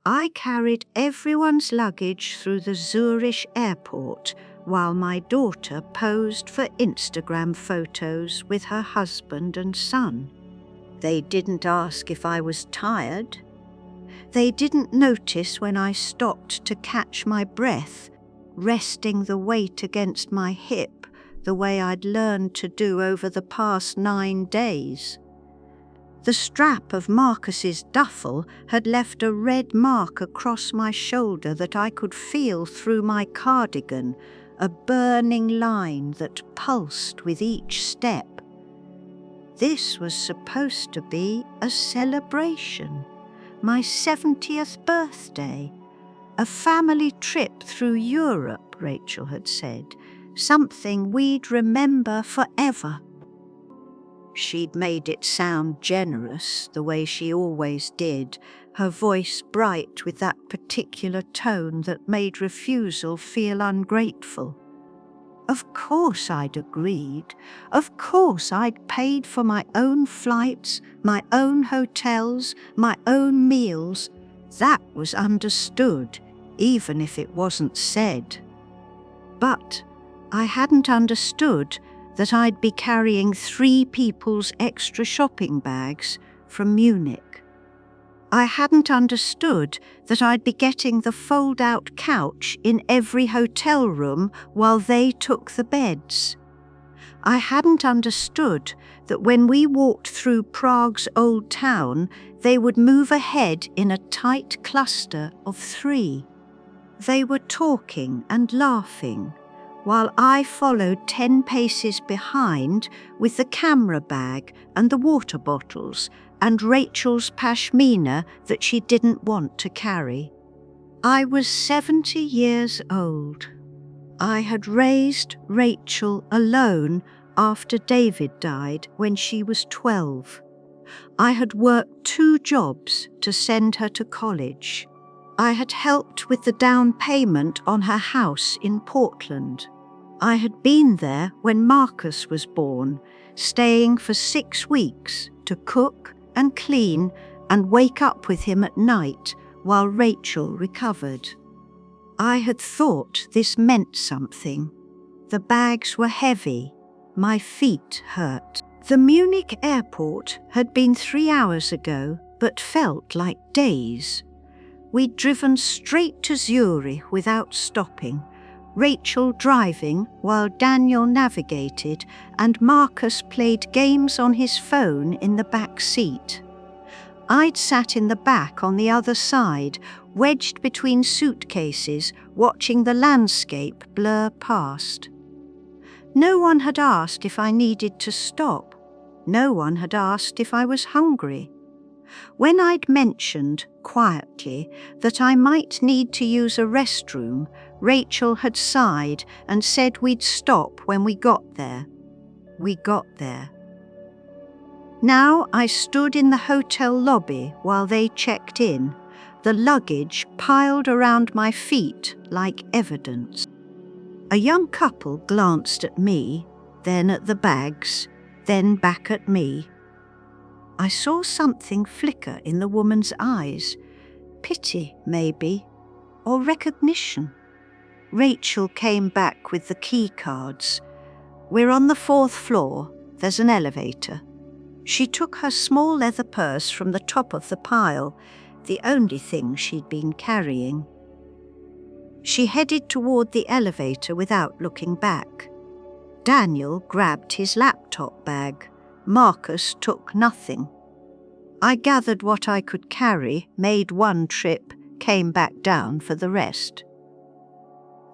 I carried everyone's luggage through the Zurich airport while my daughter posed for Instagram photos with her husband and son. They didn't ask if I was tired. They didn't notice when I stopped to catch my breath, resting the weight against my hip the way I'd learned to do over the past 9 days. The strap of Marcus's duffel had left a red mark across my shoulder that I could feel through my cardigan, a burning line that pulsed with each step. This was supposed to be a celebration, my 70th birthday, a family trip through Europe, Rachel had said, something we'd remember forever. She'd made it sound generous, the way she always did, her voice bright with that particular tone that made refusal feel ungrateful. Of course I'd agreed. Of course I'd paid for my own flights, my own hotels, my own meals. That was understood, even if it wasn't said. But I hadn't understood that I'd be carrying 3 people's extra shopping bags from Munich. I hadn't understood that I'd be getting the fold-out couch in every hotel room while they took the beds. I hadn't understood that when we walked through Prague's old town, they would move ahead in a tight cluster of 3. They were talking and laughing, while I followed 10 paces behind with the camera bag and the water bottles and Rachel's pashmina that she didn't want to carry. I was 70 years old. I had raised Rachel alone after David died when she was 12. I had worked 2 jobs to send her to college. I had helped with the down payment on her house in Portland. I had been there when Marcus was born, staying for 6 weeks to cook and clean and wake up with him at night while Rachel recovered. I had thought this meant something. The bags were heavy. My feet hurt. The Munich airport had been 3 hours ago, but felt like days. We'd driven straight to Zurich without stopping, Rachel driving while Daniel navigated and Marcus played games on his phone in the back seat. I'd sat in the back on the other side, wedged between suitcases, watching the landscape blur past. No one had asked if I needed to stop. No one had asked if I was hungry. When I'd mentioned, quietly, that I might need to use a restroom, Rachel had sighed and said we'd stop when we got there. We got there. Now I stood in the hotel lobby while they checked in, the luggage piled around my feet like evidence. A young couple glanced at me, then at the bags, then back at me. I saw something flicker in the woman's eyes. Pity, maybe, or recognition. Rachel came back with the key cards. We're on the 4th floor. There's an elevator. She took her small leather purse from the top of the pile, the only thing she'd been carrying. She headed toward the elevator without looking back. Daniel grabbed his laptop bag. Marcus took nothing. I gathered what I could carry, made 1 trip, came back down for the rest.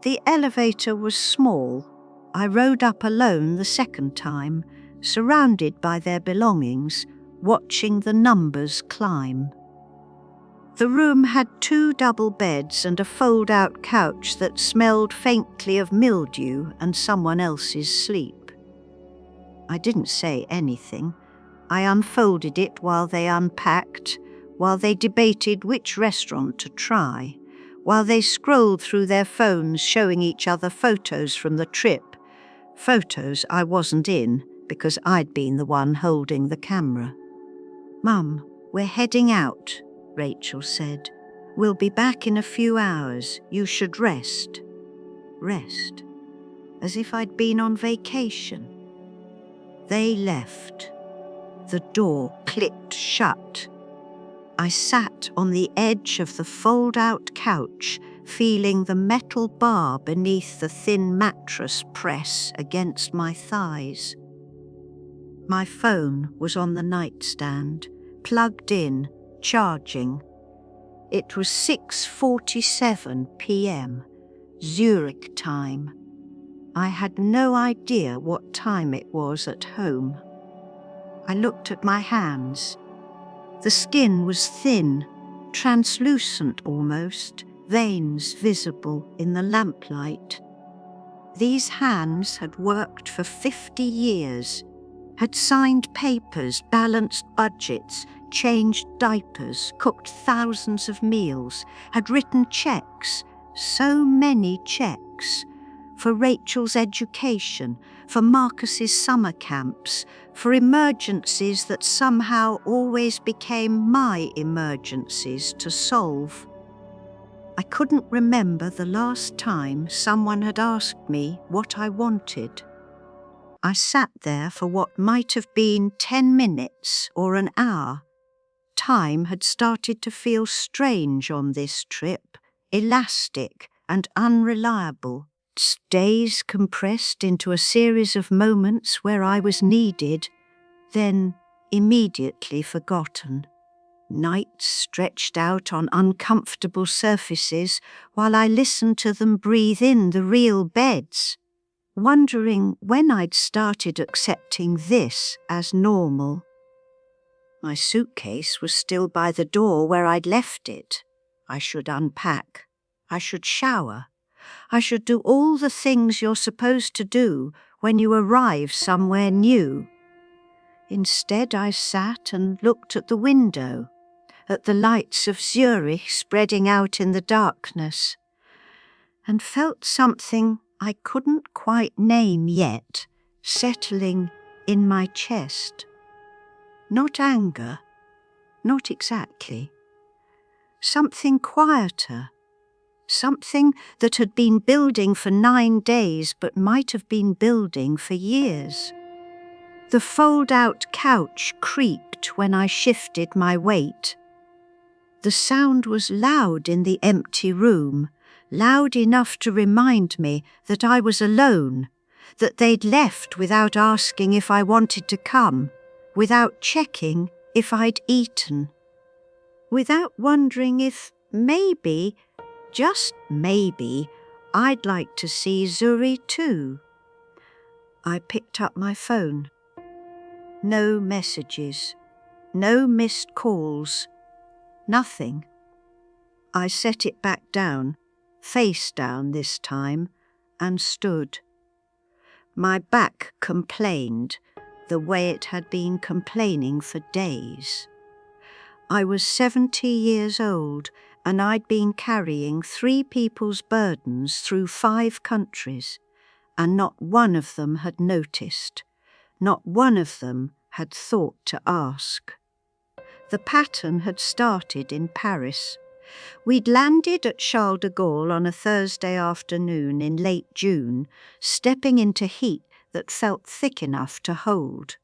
The elevator was small. I rode up alone the 2nd time, surrounded by their belongings, watching the numbers climb. The room had 2 double beds and a fold-out couch that smelled faintly of mildew and someone else's sleep. I didn't say anything. I unfolded it while they unpacked, while they debated which restaurant to try, while they scrolled through their phones showing each other photos from the trip, photos I wasn't in because I'd been the one holding the camera. "Mum, we're heading out," Rachel said. We'll be back in a few hours. You should rest. Rest. As if I'd been on vacation. They left. The door clicked shut. I sat on the edge of the fold-out couch, feeling the metal bar beneath the thin mattress press against my thighs. My phone was on the nightstand, plugged in, charging. It was 6:47 p.m, Zurich time. I had no idea what time it was at home. I looked at my hands. The skin was thin, translucent almost, veins visible in the lamplight. These hands had worked for 50 years, had signed papers, balanced budgets, changed diapers, cooked thousands of meals, had written checks, so many checks, for Rachel's education, for Marcus's summer camps, for emergencies that somehow always became my emergencies to solve. I couldn't remember the last time someone had asked me what I wanted. I sat there for what might have been 10 minutes or an hour. Time had started to feel strange on this trip, elastic and unreliable. Days compressed into a series of moments where I was needed, then immediately forgotten. Nights stretched out on uncomfortable surfaces while I listened to them breathe in the real beds, wondering when I'd started accepting this as normal. My suitcase was still by the door where I'd left it. I should unpack. I should shower. I should do all the things you're supposed to do when you arrive somewhere new. Instead, I sat and looked at the window, at the lights of Zurich spreading out in the darkness, and felt something I couldn't quite name yet settling in my chest. Not anger, not exactly. Something quieter. Something that had been building for 9 days but might have been building for years. The fold-out couch creaked when I shifted my weight. The sound was loud in the empty room, loud enough to remind me that I was alone, that they'd left without asking if I wanted to come, without checking if I'd eaten, without wondering if maybe, just maybe, I'd like to see Zuri too. I picked up my phone. No messages, no missed calls, nothing. I set it back down, face down this time, and stood. My back complained the way it had been complaining for days. I was 70 years old, and I'd been carrying 3 people's burdens through 5 countries, and not one of them had noticed. Not one of them had thought to ask. The pattern had started in Paris. We'd landed at Charles de Gaulle on a Thursday afternoon in late June, stepping into heat that felt thick enough to hold.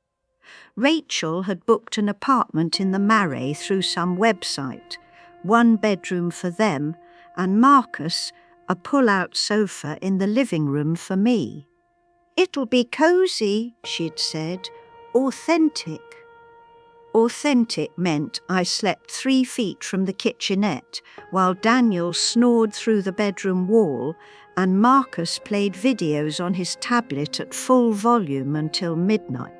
Rachel had booked an apartment in the Marais through some website, 1 bedroom for them, and Marcus a pull-out sofa in the living room for me. "It'll be cosy," she'd said, "authentic." Authentic meant I slept 3 feet from the kitchenette while Daniel snored through the bedroom wall and Marcus played videos on his tablet at full volume until midnight.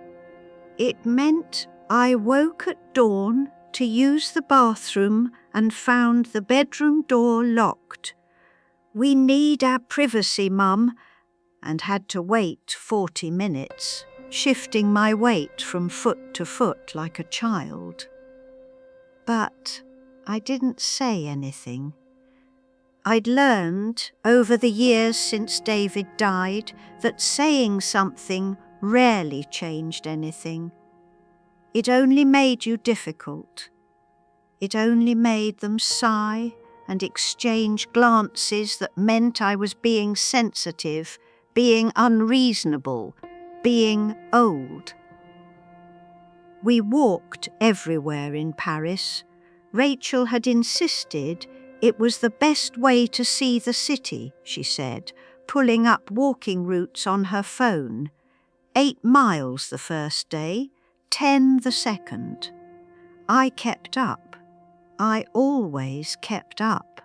It meant I woke at dawn to use the bathroom and found the bedroom door locked. "We need our privacy, Mum," and had to wait 40 minutes, shifting my weight from foot to foot like a child. But I didn't say anything. I'd learned over the years since David died that saying something rarely changed anything. It only made you difficult. It only made them sigh and exchange glances that meant I was being sensitive, being unreasonable, being old. We walked everywhere in Paris. Rachel had insisted it was the best way to see the city, she said, pulling up walking routes on her phone. 8 miles the first day, 10 the second. I kept up. I always kept up.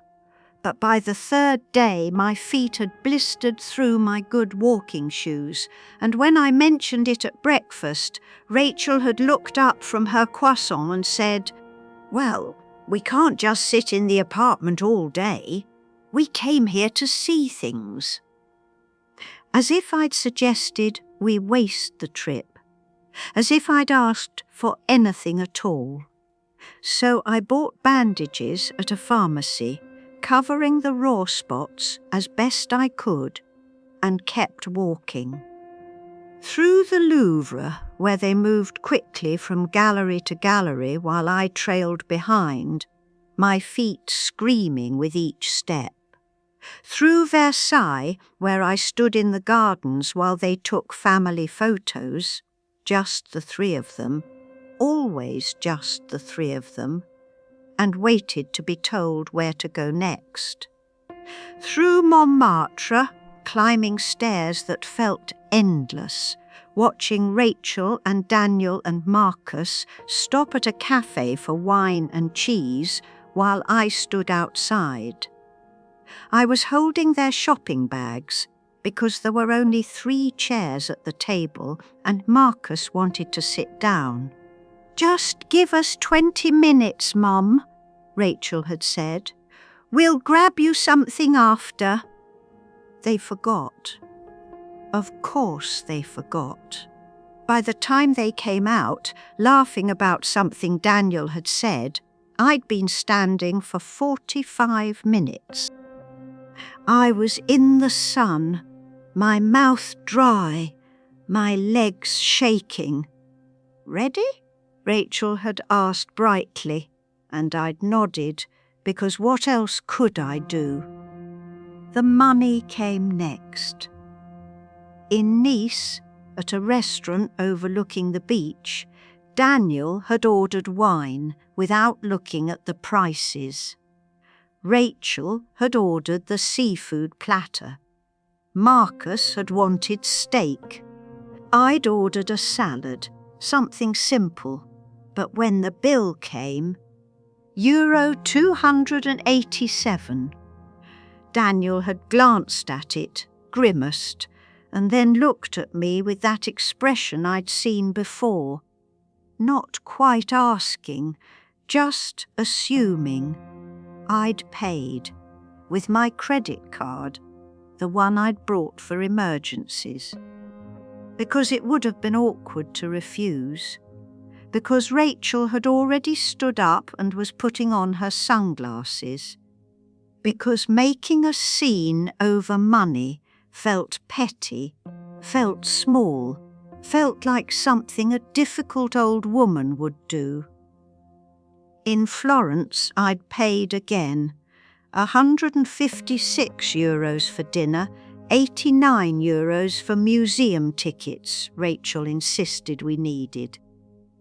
But by the 3rd day, my feet had blistered through my good walking shoes, and when I mentioned it at breakfast, Rachel had looked up from her croissant and said, "Well, we can't just sit in the apartment all day. We came here to see things." As if I'd suggested we waste the trip. As if I'd asked for anything at all. So I bought bandages at a pharmacy, covering the raw spots as best I could, and kept walking. Through the Louvre, where they moved quickly from gallery to gallery while I trailed behind, my feet screaming with each step. Through Versailles, where I stood in the gardens while they took family photos, just the 3 of them, always just the 3 of them, and waited to be told where to go next. Through Montmartre, climbing stairs that felt endless, watching Rachel and Daniel and Marcus stop at a cafe for wine and cheese while I stood outside. I was holding their shopping bags because there were only 3 chairs at the table and Marcus wanted to sit down. "Just give us 20 minutes, Mum," Rachel had said. "We'll grab you something after." They forgot. Of course they forgot. By the time they came out, laughing about something Daniel had said, I'd been standing for 45 minutes. I was in the sun, my mouth dry, my legs shaking. "Ready?" Rachel had asked brightly, and I'd nodded, because what else could I do? The money came next. In Nice, at a restaurant overlooking the beach, Daniel had ordered wine without looking at the prices. Rachel had ordered the seafood platter. Marcus had wanted steak. I'd ordered a salad, something simple, but when the bill came, Euro 287. Daniel had glanced at it, grimaced, and then looked at me with that expression I'd seen before. Not quite asking, just assuming. I'd paid, with my credit card, the one I'd brought for emergencies. Because it would have been awkward to refuse. Because Rachel had already stood up and was putting on her sunglasses. Because making a scene over money felt petty, felt small, felt like something a difficult old woman would do. In Florence, I'd paid again, 156 euros for dinner, 89 euros for museum tickets Rachel insisted we needed.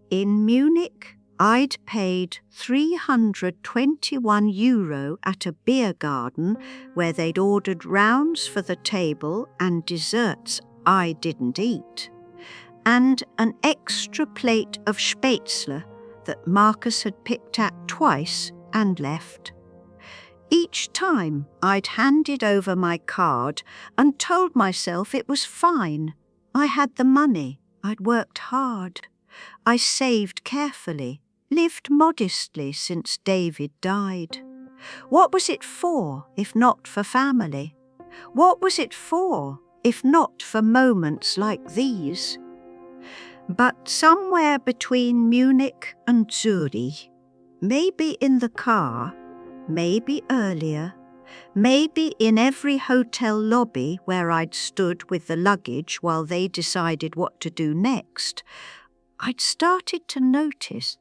In Munich, I'd paid 321 euro at a beer garden where they'd ordered rounds for the table and desserts I didn't eat, and an extra plate of spätzle that Marcus had picked at twice and left. Each time I'd handed over my card and told myself it was fine. I had the money. I'd worked hard. I saved carefully, lived modestly since David died. What was it for, if not for family? What was it for, if not for moments like these? But somewhere between Munich and Zurich, maybe in the car, maybe earlier, maybe in every hotel lobby where I'd stood with the luggage while they decided what to do next, I'd started to notice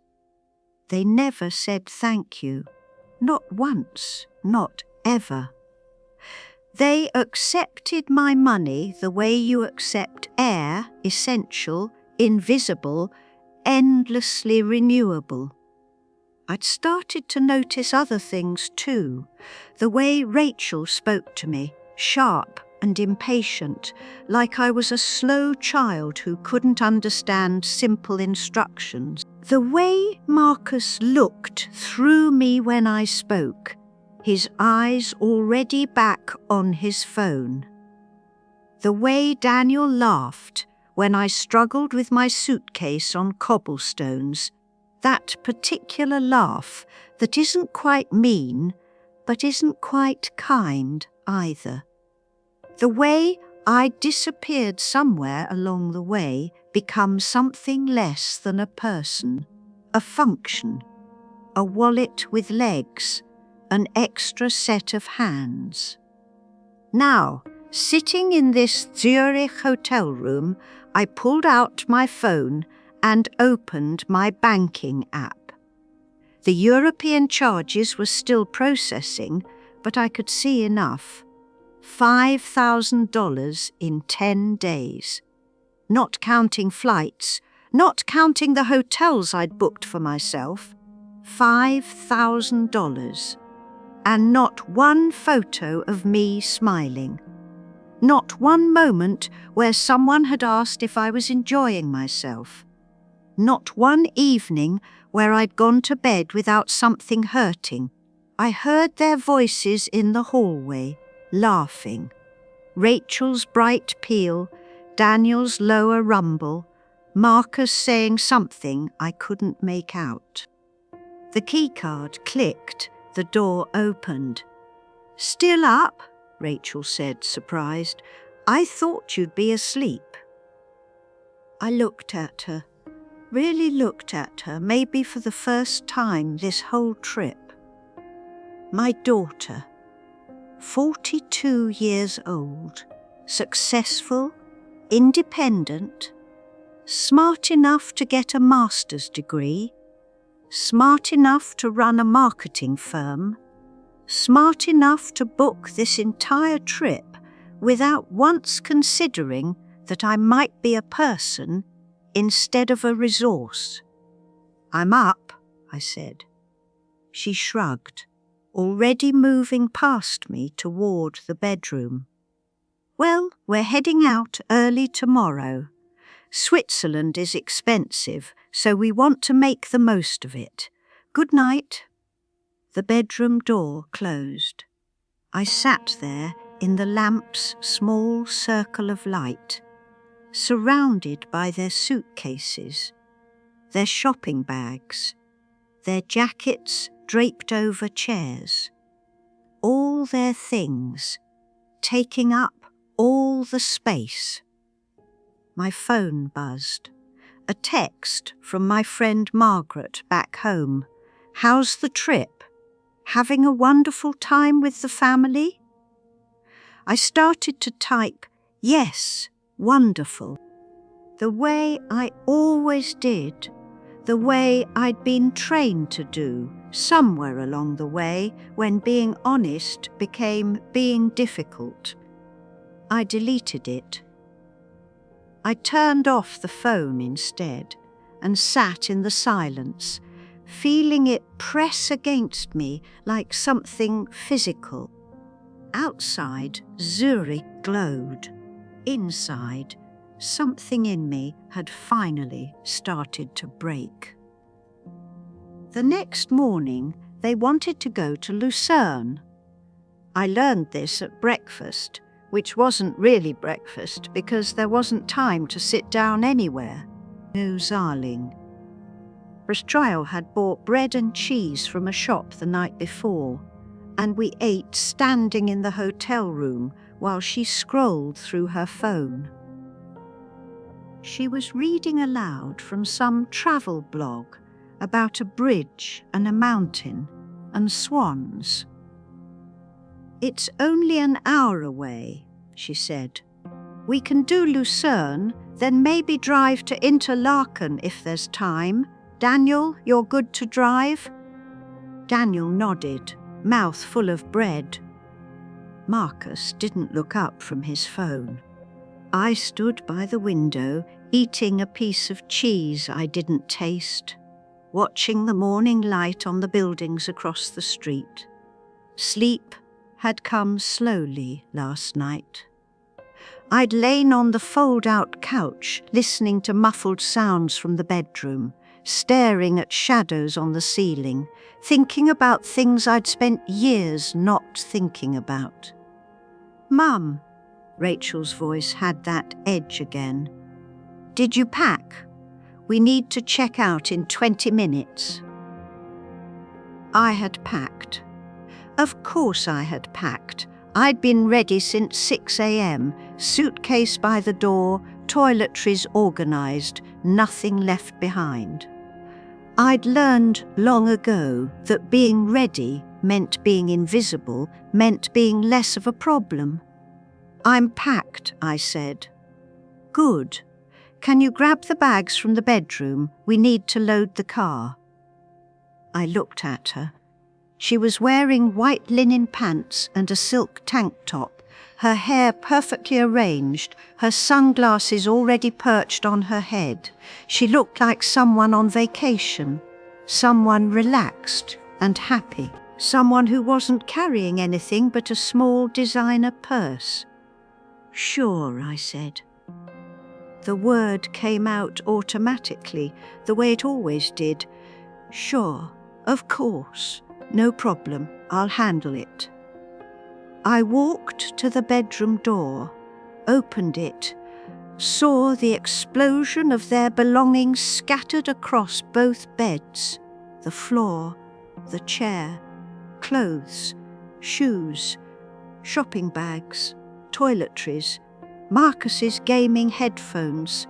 they never said thank you. Not once, not ever. They accepted my money the way you accept air, essential, invisible, endlessly renewable. I'd started to notice other things too. The way Rachel spoke to me, sharp and impatient, like I was a slow child who couldn't understand simple instructions. The way Marcus looked through me when I spoke, his eyes already back on his phone. The way Daniel laughed when I struggled with my suitcase on cobblestones, that particular laugh that isn't quite mean, but isn't quite kind either. The way I disappeared somewhere along the way, become something less than a person, a function, a wallet with legs, an extra set of hands. Now, sitting in this Zurich hotel room, I pulled out my phone and opened my banking app. The European charges were still processing, but I could see enough. $5,000 in 10 days. Not counting flights, not counting the hotels I'd booked for myself. $5,000. And not one photo of me smiling. Not one moment where someone had asked if I was enjoying myself. Not one evening where I'd gone to bed without something hurting. I heard their voices in the hallway, laughing. Rachel's bright peal, Daniel's lower rumble, Marcus saying something I couldn't make out. The keycard clicked, the door opened. "Still up?" Rachel said, surprised. "I thought you'd be asleep." I looked at her, really looked at her, maybe for the first time this whole trip. My daughter, 42 years old, successful, independent, smart enough to get a master's degree, smart enough to run a marketing firm, smart enough to book this entire trip without once considering that I might be a person instead of a resource. "I'm up," I said. She shrugged, already moving past me toward the bedroom. "Well, we're heading out early tomorrow. Switzerland is expensive, so we want to make the most of it. Good night." The bedroom door closed. I sat there in the lamp's small circle of light, surrounded by their suitcases, their shopping bags, their jackets draped over chairs, all their things, taking up all the space. My phone buzzed. A text from my friend Margaret back home. "How's the trip? Having a wonderful time with the family?" I started to type, "Yes, wonderful." The way I always did, the way I'd been trained to do somewhere along the way when being honest became being difficult. I deleted it. I turned off the phone instead and sat in the silence, feeling it press against me like something physical. Outside, Zurich glowed. Inside, something in me had finally started to break. The next morning, they wanted to go to Lucerne. I learned this at breakfast, which wasn't really breakfast because there wasn't time to sit down anywhere. No Zarling. Rastriel had bought bread and cheese from a shop the night before, and we ate standing in the hotel room while she scrolled through her phone. She was reading aloud from some travel blog about a bridge and a mountain and swans. "It's only an hour away," she said. "We can do Lucerne, then maybe drive to Interlaken if there's time. Daniel, you're good to drive?" Daniel nodded, mouth full of bread. Marcus didn't look up from his phone. I stood by the window, eating a piece of cheese I didn't taste, watching the morning light on the buildings across the street. Sleep had come slowly last night. I'd lain on the fold-out couch, listening to muffled sounds from the bedroom, staring at shadows on the ceiling, thinking about things I'd spent years not thinking about. "Mum," Rachel's voice had that edge again. "Did you pack? We need to check out in 20 minutes. I had packed. Of course I had packed. I'd been ready since 6 a.m, suitcase by the door, toiletries organised, nothing left behind. I'd learned long ago that being ready meant being invisible, meant being less of a problem. "I'm packed," I said. "Good. Can you grab the bags from the bedroom? We need to load the car." I looked at her. She was wearing white linen pants and a silk tank top, her hair perfectly arranged, her sunglasses already perched on her head. She looked like someone on vacation, someone relaxed and happy, someone who wasn't carrying anything but a small designer purse. "Sure," I said. The word came out automatically, the way it always did. "Sure, of course. No problem, I'll handle it." I walked to the bedroom door, opened it, saw the explosion of their belongings scattered across both beds, the floor, the chair, clothes, shoes, shopping bags, toiletries, Marcus's gaming headphones,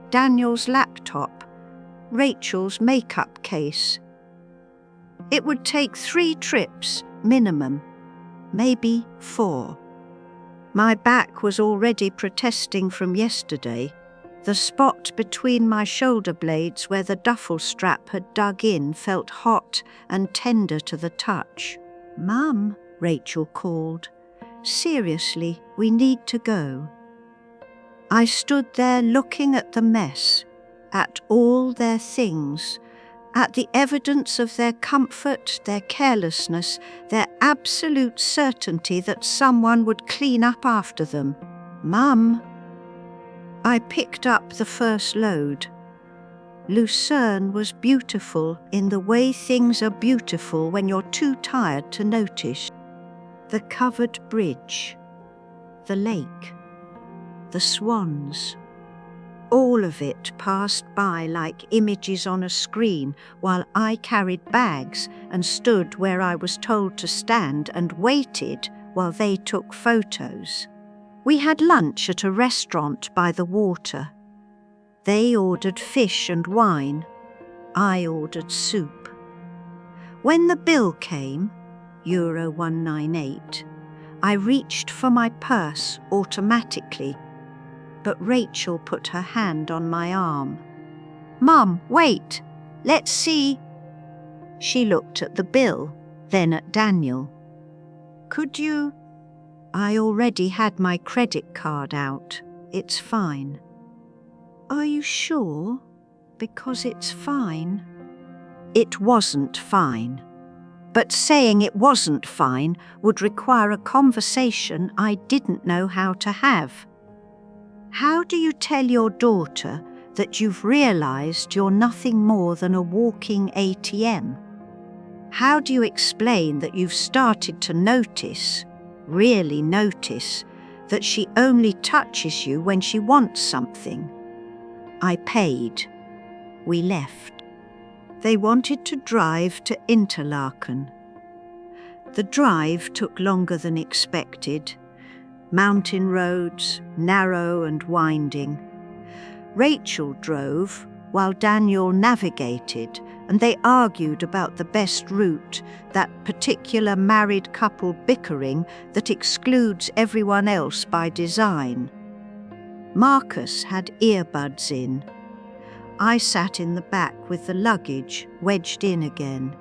Daniel's laptop, Rachel's makeup case. It would take 3 trips, minimum, maybe 4. My back was already protesting from yesterday. The spot between my shoulder blades where the duffel strap had dug in felt hot and tender to the touch. "Mum," Rachel called. "Seriously, we need to go." I stood there looking at the mess, at all their things, at the evidence of their comfort, their carelessness, their absolute certainty that someone would clean up after them. "Mum." I picked up the first load. Lucerne was beautiful in the way things are beautiful when you're too tired to notice. The covered bridge, the lake, the swans. All of it passed by like images on a screen while I carried bags and stood where I was told to stand and waited while they took photos. We had lunch at a restaurant by the water. They ordered fish and wine. I ordered soup. When the bill came, €198, I reached for my purse automatically, but Rachel put her hand on my arm. "Mum, wait, let's see." She looked at the bill, then at Daniel. "Could you?" I already had my credit card out. "It's fine." "Are you sure? Because it's fine." It wasn't fine. But saying it wasn't fine would require a conversation I didn't know how to have. How do you tell your daughter that you've realized you're nothing more than a walking ATM? How do you explain that you've started to notice, really notice, that she only touches you when she wants something? I paid. We left. They wanted to drive to Interlaken. The drive took longer than expected. Mountain roads, narrow and winding. Rachel drove while Daniel navigated, and they argued about the best route, that particular married couple bickering that excludes everyone else by design. Marcus had earbuds in. I sat in the back with the luggage wedged in again.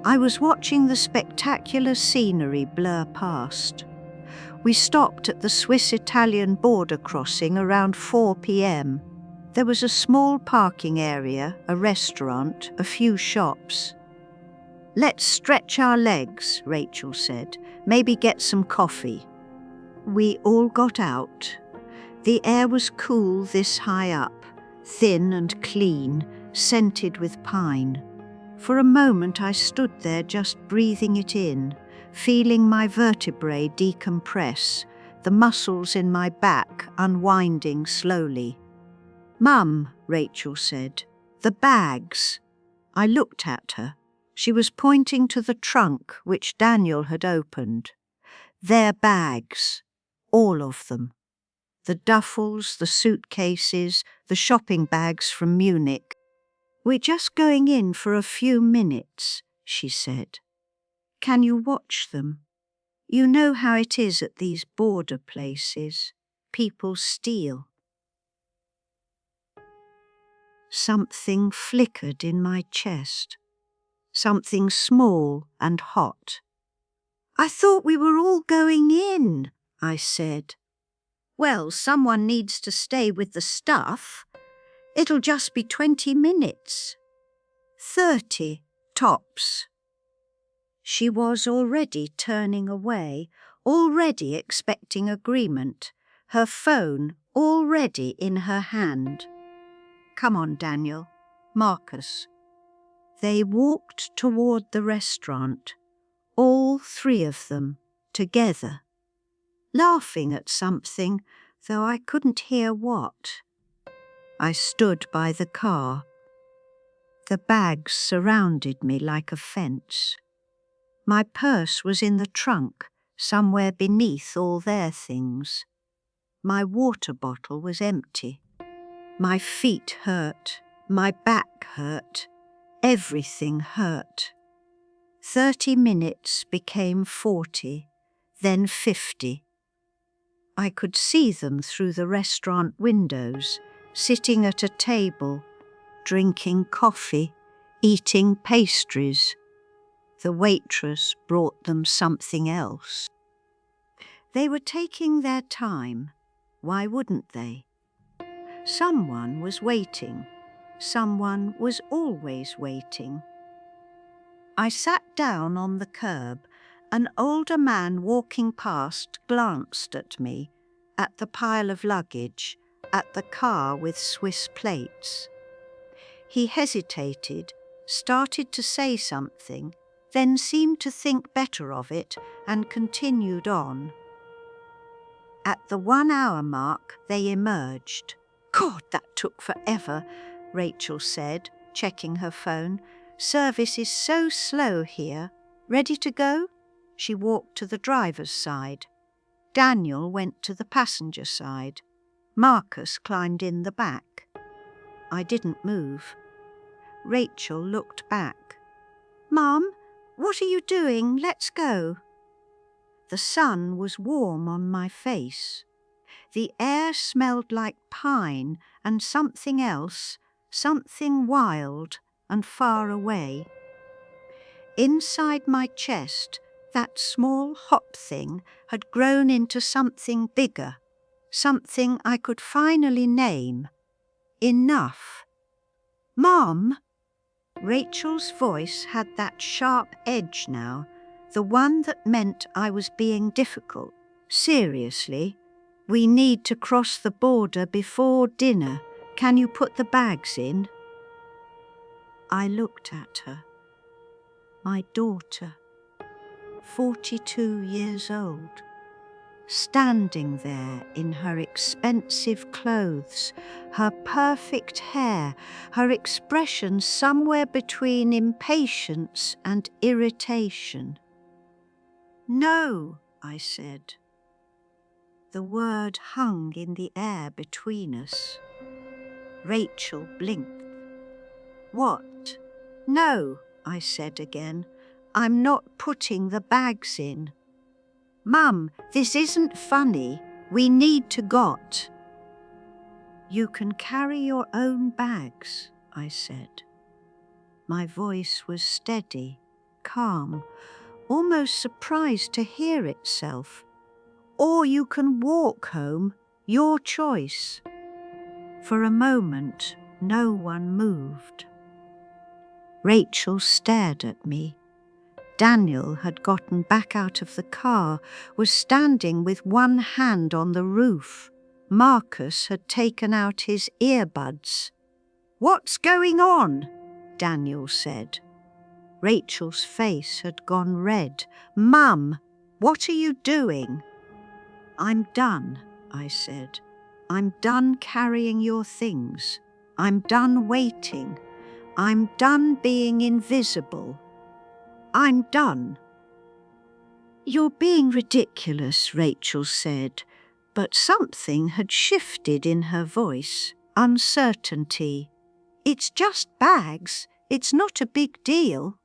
I was watching the spectacular scenery blur past. We stopped at the Swiss-Italian border crossing around 4 p.m. There was a small parking area, a restaurant, a few shops. "Let's stretch our legs," Rachel said. "Maybe get some coffee." We all got out. The air was cool this high up, thin and clean, scented with pine. For a moment I stood there just breathing it in, feeling my vertebrae decompress, the muscles in my back unwinding slowly. "Mum," Rachel said, "the bags." I looked at her. She was pointing to the trunk which Daniel had opened. Their bags, all of them. The duffels, the suitcases, the shopping bags from Munich. "We're just going in for a few minutes," she said. "Can you watch them? You know how it is at these border places. People steal." Something flickered in my chest. Something small and hot. "I thought we were all going in," I said. "Well, someone needs to stay with the stuff. It'll just be 20 minutes. 30, tops." She was already turning away, already expecting agreement, her phone already in her hand. "Come on, Daniel. Marcus." They walked toward the restaurant, all three of them, together, laughing at something, though I couldn't hear what. I stood by the car. The bags surrounded me like a fence. My purse was in the trunk, somewhere beneath all their things. My water bottle was empty. My feet hurt. My back hurt. Everything hurt. 30 minutes became 40, then 50. I could see them through the restaurant windows, sitting at a table, drinking coffee, eating pastries. The waitress brought them something else. They were taking their time. Why wouldn't they? Someone was waiting. Someone was always waiting. I sat down on the curb. An older man walking past glanced at me, at the pile of luggage, at the car with Swiss plates. He hesitated, started to say something, then seemed to think better of it and continued on. At the 1 hour mark, they emerged. "God, that took forever," Rachel said, checking her phone. "Service is so slow here. Ready to go?" She walked to the driver's side. Daniel went to the passenger side. Marcus climbed in the back. I didn't move. Rachel looked back. "Mum, what are you doing? Let's go." The sun was warm on my face. The air smelled like pine and something else, something wild and far away. Inside my chest, that small hot thing had grown into something bigger, something I could finally name. Enough. "Mom!" Rachel's voice had that sharp edge now, the one that meant I was being difficult. "Seriously, we need to cross the border before dinner. Can you put the bags in?" I looked at her. My daughter, 42 years old, standing there in her expensive clothes, her perfect hair, her expression somewhere between impatience and irritation. "No," I said. The word hung in the air between us. Rachel blinked. "What?" "No," I said again. "I'm not putting the bags in." "Mum, this isn't funny. We need to got." "You can carry your own bags," I said. My voice was steady, calm, almost surprised to hear itself. Or you can walk home, your choice. For a moment, no one moved. Rachel stared at me. Daniel had gotten back out of the car, was standing with one hand on the roof. Marcus had taken out his earbuds. "What's going on?" Daniel said. Rachel's face had gone red. "Mum, what are you doing?" "I'm done," I said. "I'm done carrying your things. I'm done waiting. I'm done being invisible. I'm done." "You're being ridiculous," Rachel said, but something had shifted in her voice, uncertainty. "It's just bags. It's not a big deal."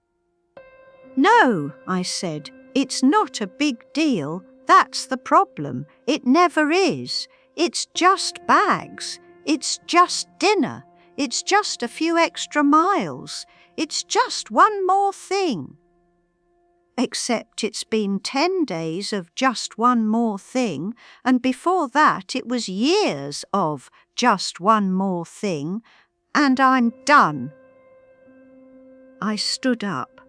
"No," I said, "it's not a big deal. That's the problem. It never is. It's just bags. It's just dinner. It's just a few extra miles. It's just one more thing." Except it's been 10 days of just one more thing, and before that it was years of just one more thing, and I'm done. I stood up.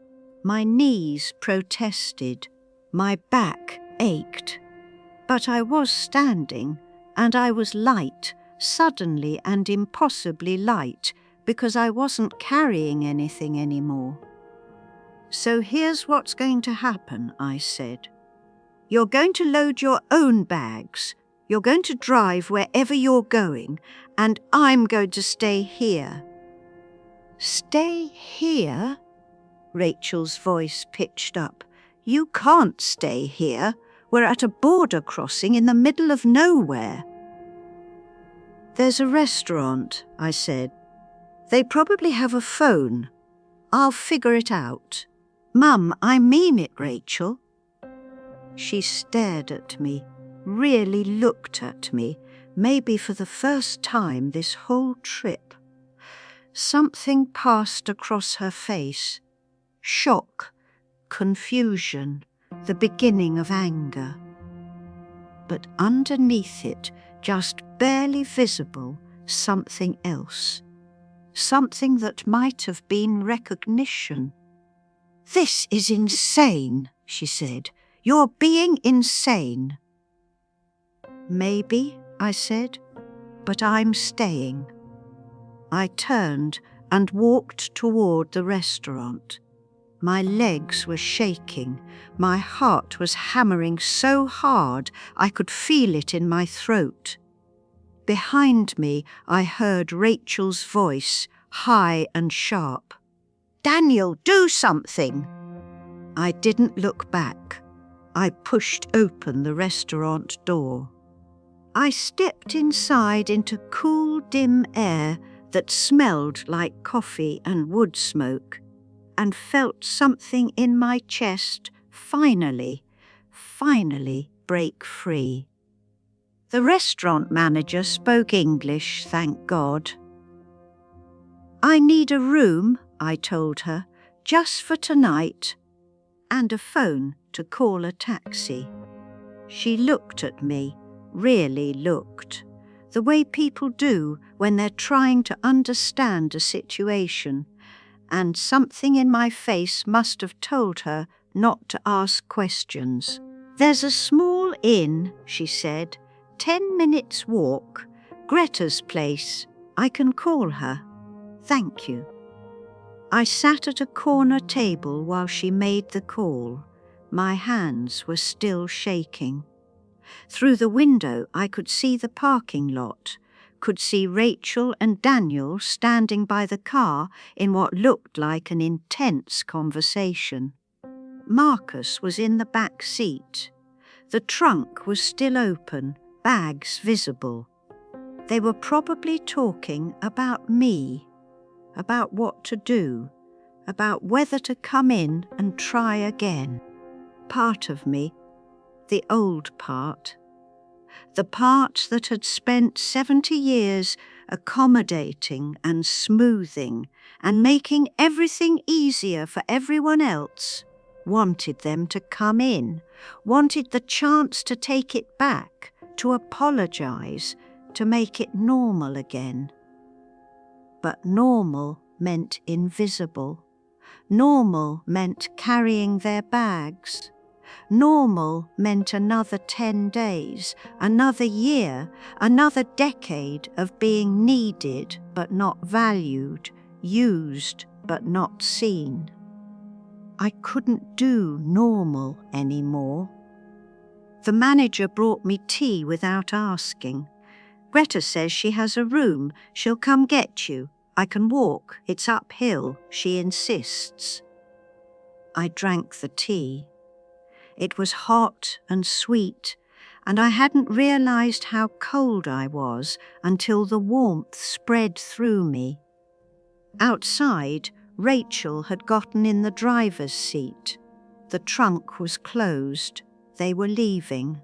My knees protested. My back ached. But I was standing, and I was light, suddenly and impossibly light, because I wasn't carrying anything anymore. "So here's what's going to happen," I said. "You're going to load your own bags. You're going to drive wherever you're going, and I'm going to stay here." "Stay here?" Rachel's voice pitched up. "You can't stay here. We're at a border crossing in the middle of nowhere." "There's a restaurant," I said. "They probably have a phone. I'll figure it out." "Mum, I mean it, Rachel." She stared at me, really looked at me, maybe for the first time this whole trip. Something passed across her face. Shock, confusion, the beginning of anger. But underneath it, just barely visible, something else. Something that might have been recognition. "This is insane," she said. "You're being insane." "Maybe," I said, "but I'm staying." I turned and walked toward the restaurant. My legs were shaking. My heart was hammering so hard I could feel it in my throat. Behind me, I heard Rachel's voice, high and sharp. "Daniel, do something!" I didn't look back. I pushed open the restaurant door. I stepped inside into cool, dim air that smelled like coffee and wood smoke, and felt something in my chest finally break free. The restaurant manager spoke English, thank God. "I need a room," I told her, "just for tonight, and a phone to call a taxi." She looked at me, really looked, the way people do when they're trying to understand a situation, and something in my face must have told her not to ask questions. "There's a small inn," she said, 10 minutes walk, Greta's place. I can call her. Thank you." I sat at a corner table while she made the call. My hands were still shaking. Through the window I could see the parking lot, could see Rachel and Daniel standing by the car in what looked like an intense conversation. Marcus was in the back seat. The trunk was still open, bags visible. They were probably talking about me, about what to do, about whether to come in and try again. Part of me, the old part, the part that had spent 70 years accommodating and smoothing and making everything easier for everyone else, wanted them to come in, wanted the chance to take it back, to apologize, to make it normal again. But normal meant invisible. Normal meant carrying their bags. Normal meant another 10 days, another year, another decade of being needed but not valued, used but not seen. I couldn't do normal anymore. The manager brought me tea without asking. Greta says she has a room. She'll come get you. I can walk. It's uphill, she insists. I drank the tea. It was hot and sweet, and I hadn't realized how cold I was until the warmth spread through me. Outside, Rachel had gotten in the driver's seat. The trunk was closed. They were leaving.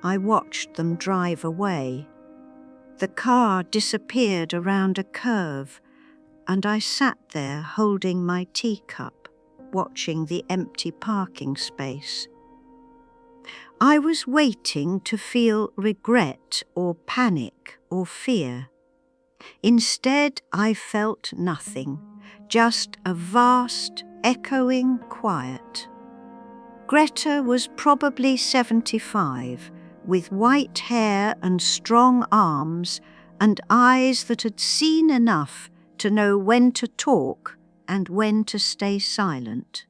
I watched them drive away. The car disappeared around a curve, and I sat there holding my teacup, watching the empty parking space. I was waiting to feel regret or panic or fear. Instead, I felt nothing, just a vast, echoing quiet. Greta was probably 75, with white hair and strong arms and eyes that had seen enough to know when to talk and when to stay silent.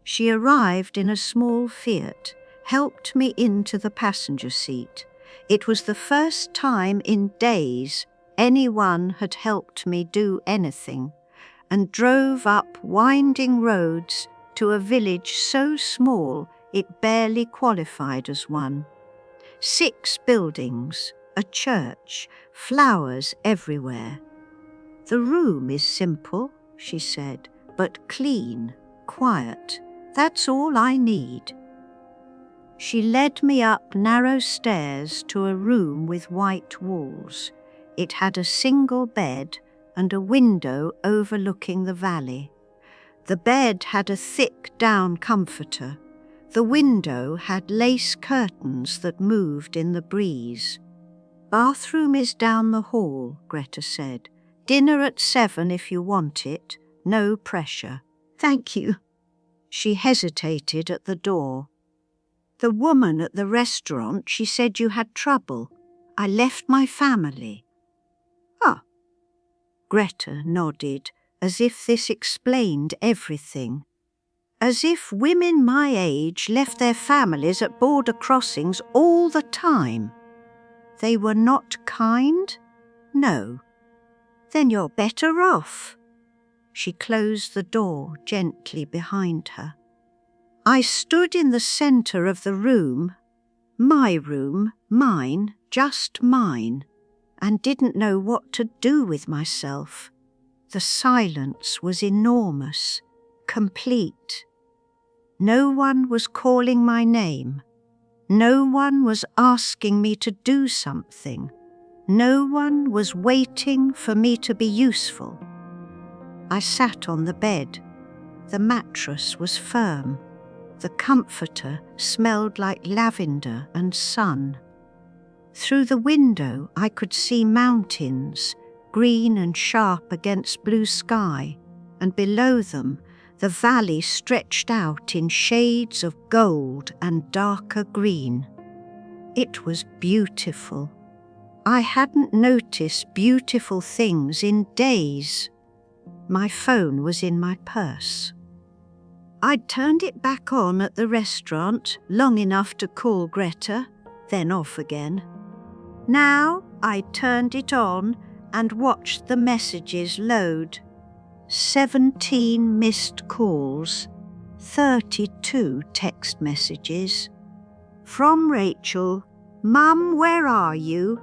She arrived in a small Fiat, helped me into the passenger seat. It was the first time in days anyone had helped me do anything, and drove up winding roads to a village so small it barely qualified as one. 6 buildings, a church, flowers everywhere. The room is simple, she said, but clean, quiet. That's all I need. She led me up narrow stairs to a room with white walls. It had a single bed and a window overlooking the valley. The bed had a thick down comforter. The window had lace curtains that moved in the breeze. Bathroom is down the hall, Greta said. Dinner at 7 if you want it. No pressure. Thank you. She hesitated at the door. The woman at the restaurant, she said you had trouble. I left my family. Ah. Greta nodded, as if this explained everything. As if women my age left their families at border crossings all the time. They were not kind? No. Then you're better off. She closed the door gently behind her. I stood in the centre of the room, mine, just mine, and didn't know what to do with myself. The silence was enormous, complete. No one was calling my name. No one was asking me to do something. No one was waiting for me to be useful. I sat on the bed. The mattress was firm. The comforter smelled like lavender and sun. Through the window I could see mountains, green and sharp against blue sky, and below them the valley stretched out in shades of gold and darker green. It was beautiful. I hadn't noticed beautiful things in days. My phone was in my purse. I'd turned it back on at the restaurant long enough to call Greta, then off again. Now I turned it on and watched the messages load. 17 missed calls, 32 text messages. From Rachel, Mum, where are you?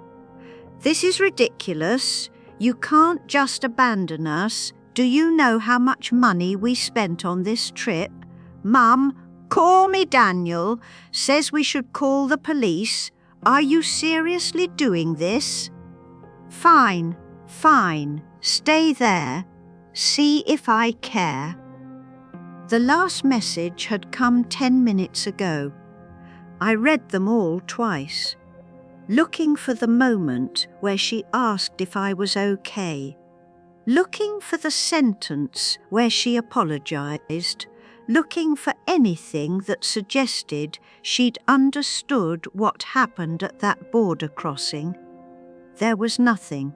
This is ridiculous. You can't just abandon us. Do you know how much money we spent on this trip? Mum, call me Daniel. Says we should call the police. Are you seriously doing this? Fine, fine. Stay there. See if I care. The last message had come 10 minutes ago. I read them all twice, looking for the moment where she asked if I was okay, looking for the sentence where she apologized, looking for anything that suggested she'd understood what happened at that border crossing. There was nothing.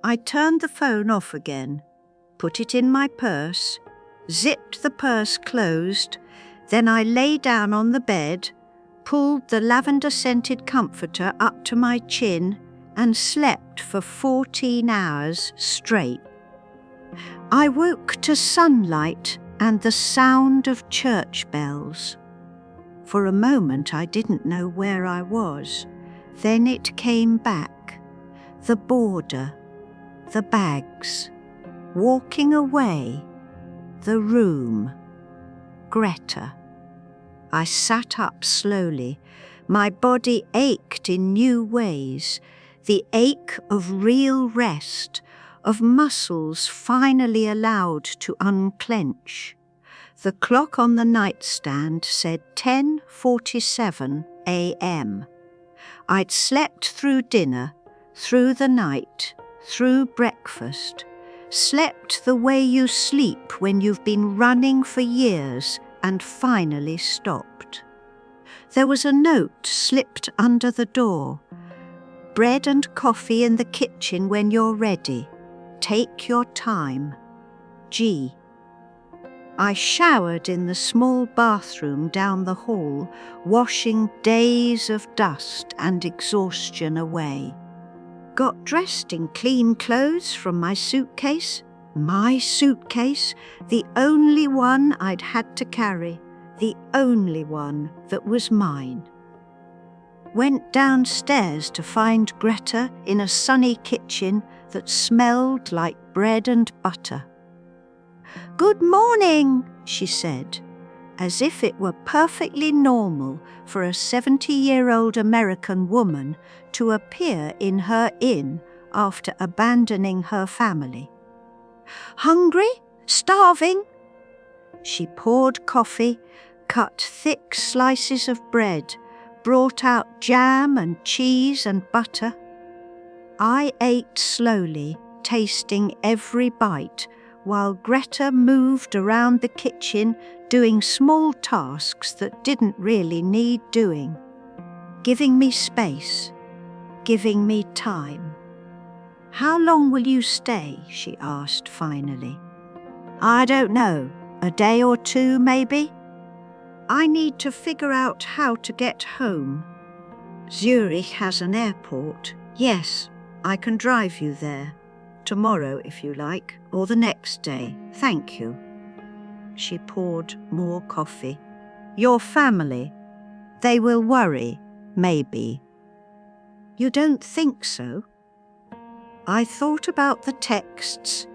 I turned the phone off again, put it in my purse, zipped the purse closed, then I lay down on the bed, pulled the lavender-scented comforter up to my chin and slept for 14 hours straight. I woke to sunlight and the sound of church bells. For a moment I didn't know where I was. Then it came back. The border, the bags, walking away, the room, Greta. I sat up slowly. My body ached in new ways, the ache of real rest, of muscles finally allowed to unclench. The clock on the nightstand said 10:47 a.m. I'd slept through dinner, through the night, through breakfast, slept the way you sleep when you've been running for years and finally stopped. There was a note slipped under the door. Bread and coffee in the kitchen when you're ready. Take your time. G. I showered in the small bathroom down the hall, washing days of dust and exhaustion away. Got dressed in clean clothes from my suitcase, the only one I'd had to carry, the only one that was mine. Went downstairs to find Greta in a sunny kitchen that smelled like bread and butter. "Good morning," she said, as if it were perfectly normal for a 70-year-old American woman to appear in her inn after abandoning her family. "Hungry? Starving?" She poured coffee, cut thick slices of bread, brought out jam and cheese and butter. I ate slowly, tasting every bite, while Greta moved around the kitchen doing small tasks that didn't really need doing, giving me space, giving me time. "How long will you stay?" she asked finally. "I don't know. A day or two, maybe. I need to figure out how to get home. Zurich has an airport. Yes, I can drive you there. Tomorrow, if you like, or the next day. Thank you." She poured more coffee. "Your family, they will worry, maybe." "You don't think so?" I thought about the texts,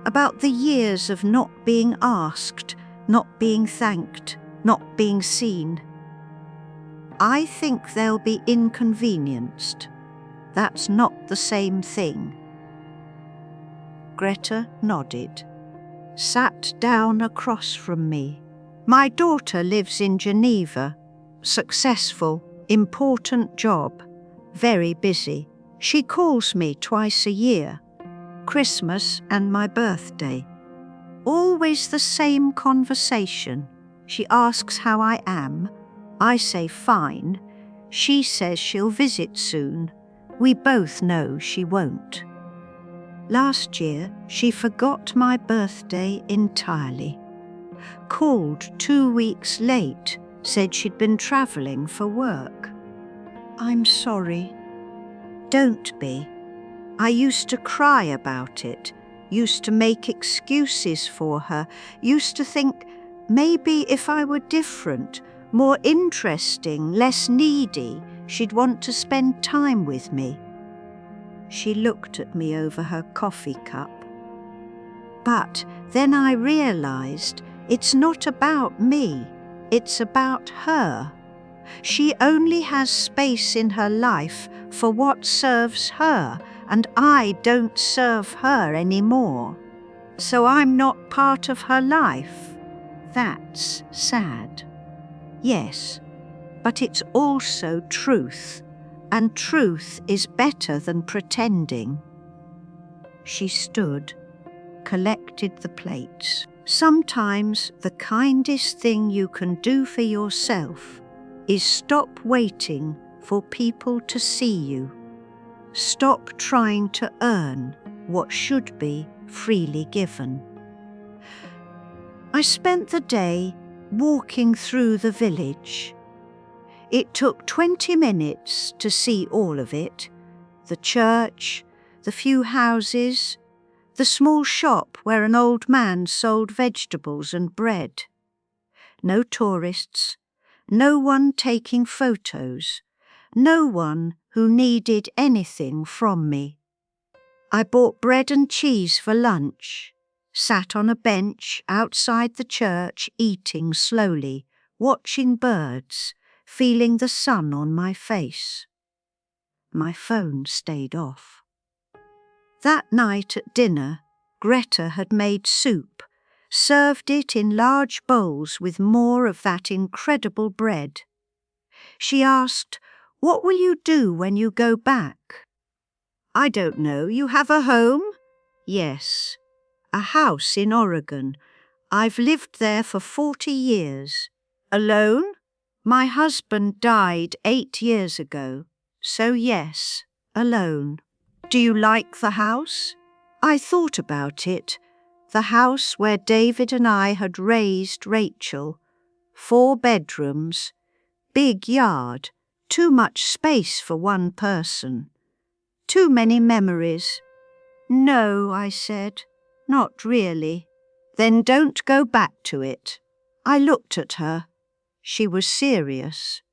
about the years of not being asked, not being thanked, not being seen. "I think they'll be inconvenienced. That's not the same thing." Greta nodded, sat down across from me. "My daughter lives in Geneva. Successful, important job, very busy. She calls me twice a year, Christmas and my birthday. Always the same conversation. She asks how I am. I say fine. She says she'll visit soon. We both know she won't. Last year, she forgot my birthday entirely. Called 2 weeks late, said she'd been travelling for work. I'm sorry. Don't be. I used to cry about it, used to make excuses for her, used to think maybe if I were different, more interesting, less needy, she'd want to spend time with me. She looked at me over her coffee cup. But then I realized it's not about me, it's about her. She only has space in her life for what serves her, and I don't serve her anymore. So I'm not part of her life. That's sad. Yes, but it's also truth, and truth is better than pretending. She stood, collected the plates. Sometimes the kindest thing you can do for yourself is stop waiting for people to see you. Stop trying to earn what should be freely given. I spent the day walking through the village. It took 20 minutes to see all of it: the church, the few houses, the small shop where an old man sold vegetables and bread. No tourists, no one taking photos, no one who needed anything from me. I bought bread and cheese for lunch, sat on a bench outside the church eating slowly, watching birds, feeling the sun on my face. My phone stayed off. That night at dinner, Greta had made soup, served it in large bowls with more of that incredible bread. She asked, "What will you do when you go back?" "I don't know. You have a home?" "Yes. A house in Oregon. I've lived there for 40 years. Alone? My husband died 8 years ago. So yes, alone." "Do you like the house?" I thought about it. The house where David and I had raised Rachel. 4 bedrooms, big yard, too much space for one person. Too many memories. "No," I said, "not really." "Then don't go back to it." I looked at her. She was serious.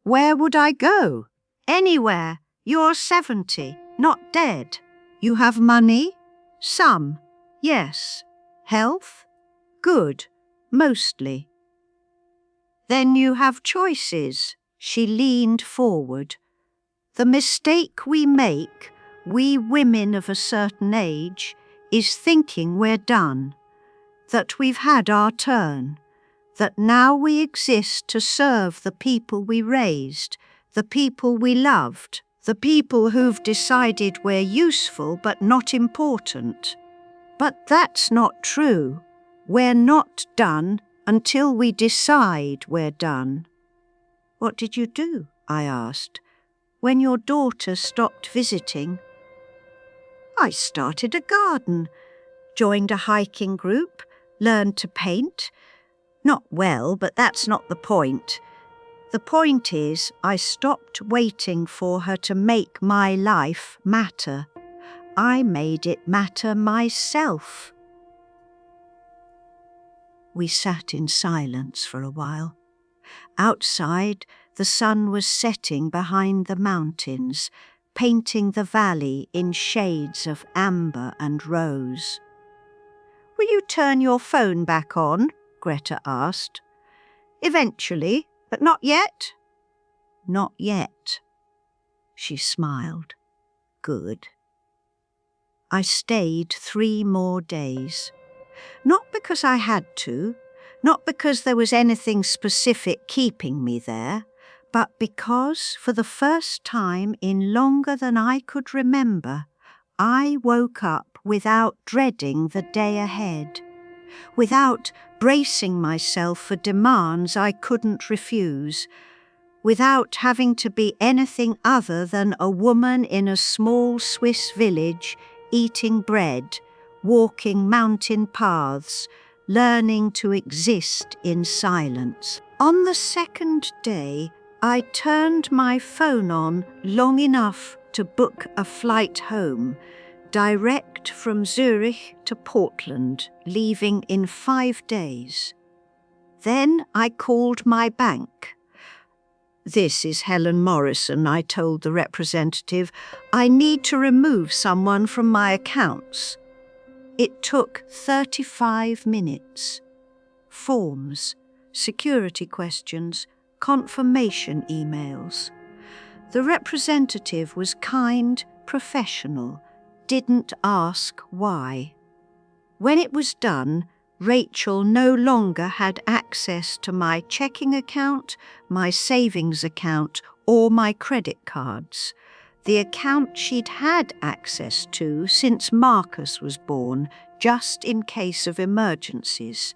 "Where would I go?" "Anywhere. You're 70, not dead. You have money?" "Some, yes." "Health?" "Good, mostly." "Then you have choices." She leaned forward. "The mistake we make, we women of a certain age, is thinking we're done, that we've had our turn, that now we exist to serve the people we raised, the people we loved, the people who've decided we're useful but not important. But that's not true. We're not done until we decide we're done." "What did you do?" I asked. "When your daughter stopped visiting?" "I started a garden, joined a hiking group, learned to paint. Not well, but that's not the point. The point is, I stopped waiting for her to make my life matter. I made it matter myself." We sat in silence for a while. Outside, the sun was setting behind the mountains, painting the valley in shades of amber and rose. "Will you turn your phone back on?" Greta asked. "Eventually, but not yet?" "Not yet." She smiled. Good. I stayed 3 more days. Not because I had to, not because there was anything specific keeping me there, but because, for the first time in longer than I could remember, I woke up without dreading the day ahead, without bracing myself for demands I couldn't refuse, without having to be anything other than a woman in a small Swiss village, eating bread, walking mountain paths, learning to exist in silence. On the second day, I turned my phone on long enough to book a flight home, direct from Zurich to Portland, leaving in 5 days. Then I called my bank. "This is Helen Morrison," I told the representative. "I need to remove someone from my accounts." It took 35 minutes. Forms, security questions, confirmation emails. The representative was kind, professional, didn't ask why. When it was done, Rachel no longer had access to my checking account, my savings account, or my credit cards. The account she'd had access to since Marcus was born, just in case of emergencies.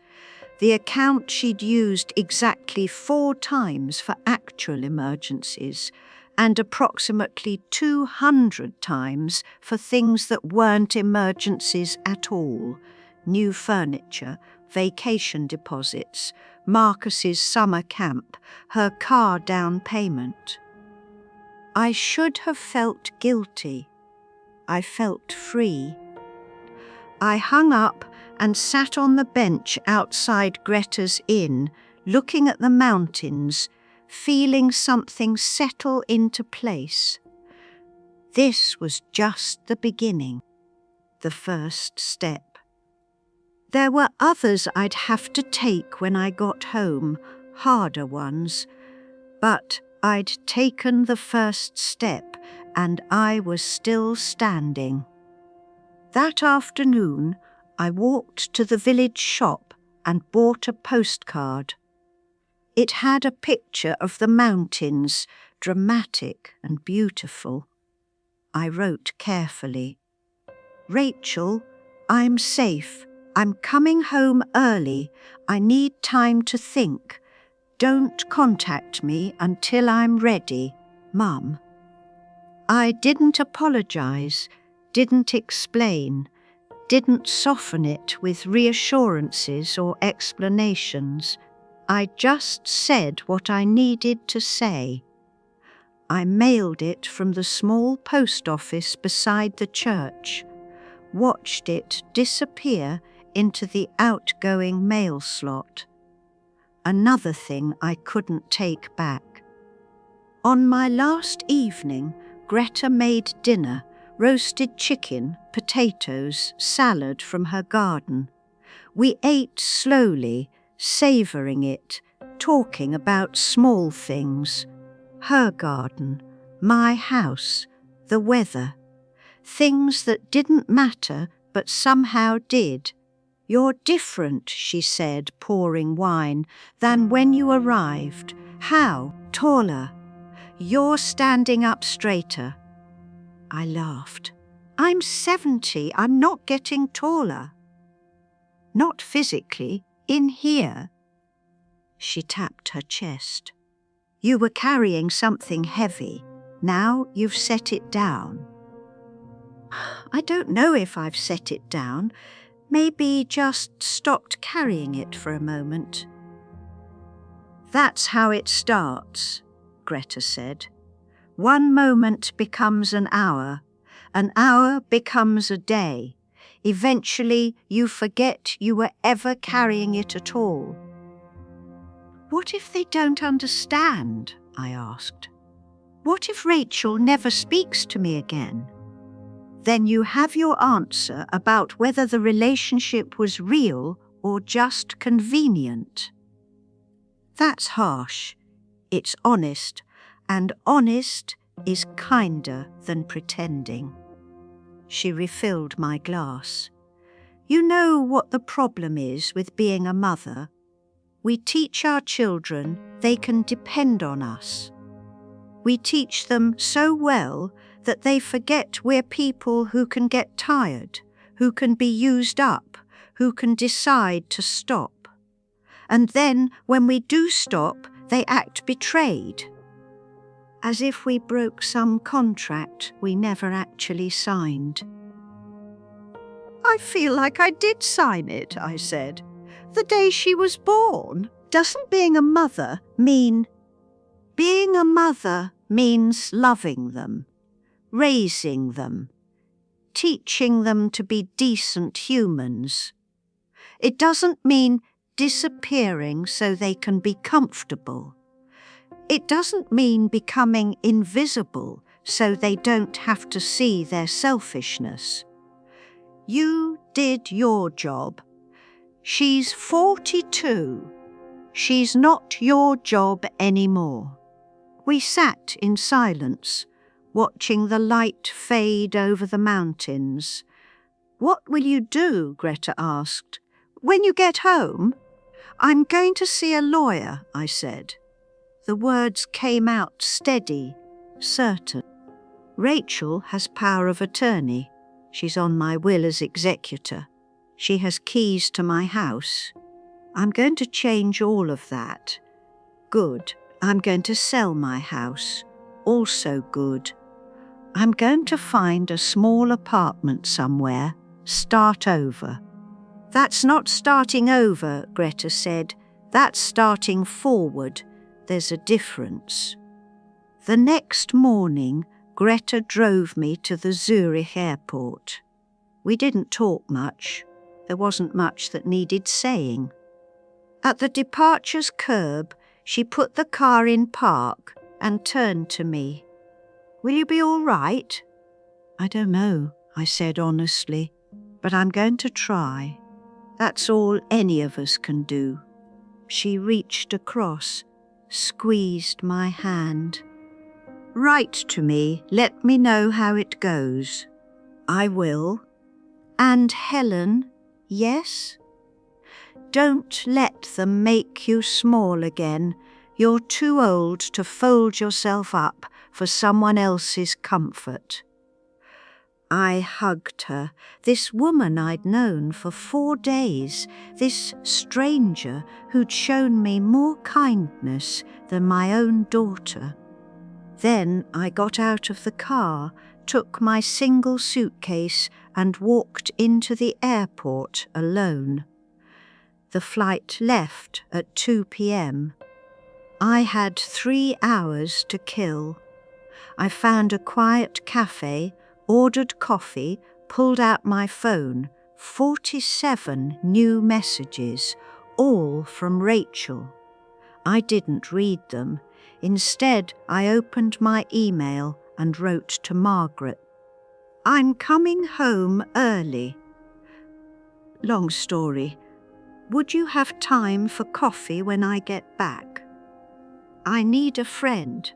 The account she'd used exactly 4 times for actual emergencies, and approximately 200 times for things that weren't emergencies at all. New furniture, vacation deposits, Marcus's summer camp, her car down payment. I should have felt guilty. I felt free. I hung up and sat on the bench outside Greta's inn, looking at the mountains, feeling something settle into place. This was just the beginning, the first step. There were others I'd have to take when I got home, harder ones, but I'd taken the first step and I was still standing. That afternoon, I walked to the village shop and bought a postcard. It had a picture of the mountains, dramatic and beautiful. I wrote carefully, "Rachel, I'm safe. I'm coming home early. I need time to think. Don't contact me until I'm ready, Mum." I didn't apologize, didn't explain, didn't soften it with reassurances or explanations. I just said what I needed to say. I mailed it from the small post office beside the church, watched it disappear into the outgoing mail slot. Another thing I couldn't take back. On my last evening, Greta made dinner, roasted chicken, potatoes, salad from her garden. We ate slowly, savouring it, talking about small things. Her garden, my house, the weather. Things that didn't matter but somehow did. "You're different," she said, pouring wine, "than when you arrived. How? Taller. You're standing up straighter." I laughed. "I'm 70. I'm not getting taller." "Not physically. In here." She tapped her chest. "You were carrying something heavy. Now you've set it down." I don't know if I've set it down. Maybe just stopped carrying it for a moment. "That's how it starts," Greta said. "One moment becomes an hour becomes a day. Eventually you forget you were ever carrying it at all." "What if they don't understand?" I asked. "What if Rachel never speaks to me again?" "Then you have your answer about whether the relationship was real or just convenient." That's harsh. It's honest, and honest is kinder than pretending. She refilled my glass. "You know what the problem is with being a mother? We teach our children they can depend on us. We teach them so well that they forget we're people who can get tired, who can be used up, who can decide to stop. And then when we do stop, they act betrayed. As if we broke some contract we never actually signed." "I feel like I did sign it," I said. "The day she was born. Doesn't being a mother mean—" "Being a mother means loving them, raising them, teaching them to be decent humans. It doesn't mean disappearing so they can be comfortable. It doesn't mean becoming invisible so they don't have to see their selfishness. You did your job. She's 42. She's not your job anymore." We sat in silence, watching the light fade over the mountains. "What will you do?" Greta asked. When you get home? I'm going to see a lawyer, I said. The words came out steady, certain. Rachel has power of attorney. She's on my will as executor. She has keys to my house. I'm going to change all of that. Good. I'm going to sell my house. Also good. I'm going to find a small apartment somewhere, start over. That's not starting over, Greta said. That's starting forward. There's a difference. The next morning, Greta drove me to the Zurich airport. We didn't talk much. There wasn't much that needed saying. At the departure's curb, she put the car in park and turned to me. Will you be all right? I don't know, I said honestly, but I'm going to try. That's all any of us can do. She reached across, squeezed my hand. Write to me, let me know how it goes. I will. And Helen, yes? Don't let them make you small again. You're too old to fold yourself up for someone else's comfort. I hugged her, this woman I'd known for 4 days, this stranger who'd shown me more kindness than my own daughter. Then I got out of the car, took my single suitcase and walked into the airport alone. The flight left at 2 p.m. I had 3 hours to kill. I found a quiet cafe, ordered coffee, pulled out my phone. 47 new messages, all from Rachel. I didn't read them. Instead, I opened my email and wrote to Margaret. I'm coming home early. Long story. Would you have time for coffee when I get back? I need a friend.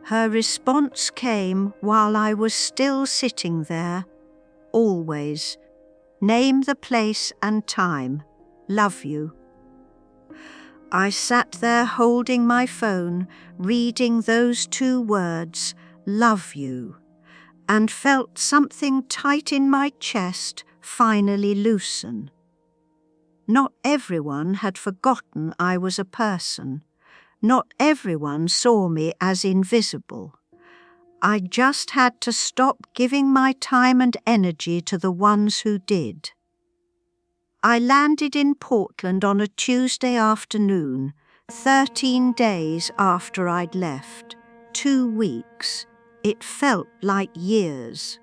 Her response came while I was still sitting there. Always. Name the place and time. Love you. I sat there holding my phone, reading those 2 words, love you, and felt something tight in my chest finally loosen. Not everyone had forgotten I was a person. Not everyone saw me as invisible. I just had to stop giving my time and energy to the ones who did. I landed in Portland on a Tuesday afternoon, 13 days after I'd left. 2 weeks. It felt like years.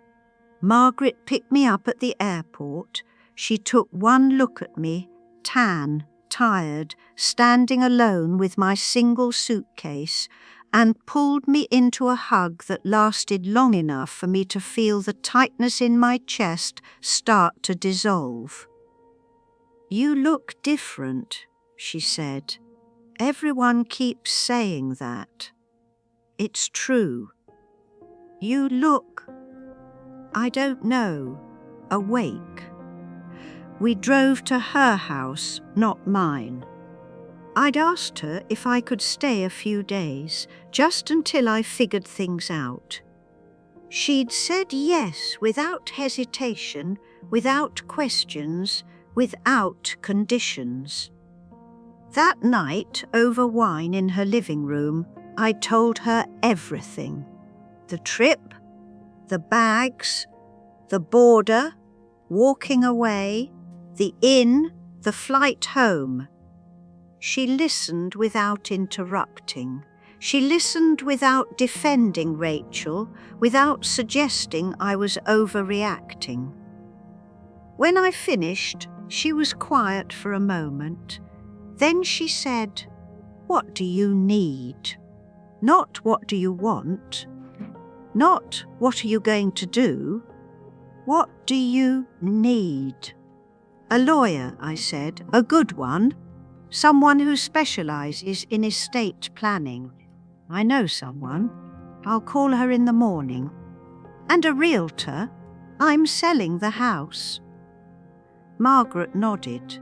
Margaret picked me up at the airport. She took one look at me, tan, tired, standing alone with my single suitcase, and pulled me into a hug that lasted long enough for me to feel the tightness in my chest start to dissolve. You look different, she said. Everyone keeps saying that. It's true. You look, I don't know, awake. We drove to her house, not mine. I'd asked her if I could stay a few days, just until I figured things out. She'd said yes without hesitation, without questions, without conditions. That night, over wine in her living room, I told her everything. The trip, the bags, the border, walking away, the inn, the flight home. She listened without interrupting. She listened without defending Rachel, without suggesting I was overreacting. When I finished, she was quiet for a moment. Then she said, "What do you need? Not what do you want? Not what are you going to do? What do you need?" "A lawyer," I said, "a good one. Someone who specializes in estate planning. I know someone. I'll call her in the morning. And a realtor. I'm selling the house." Margaret nodded.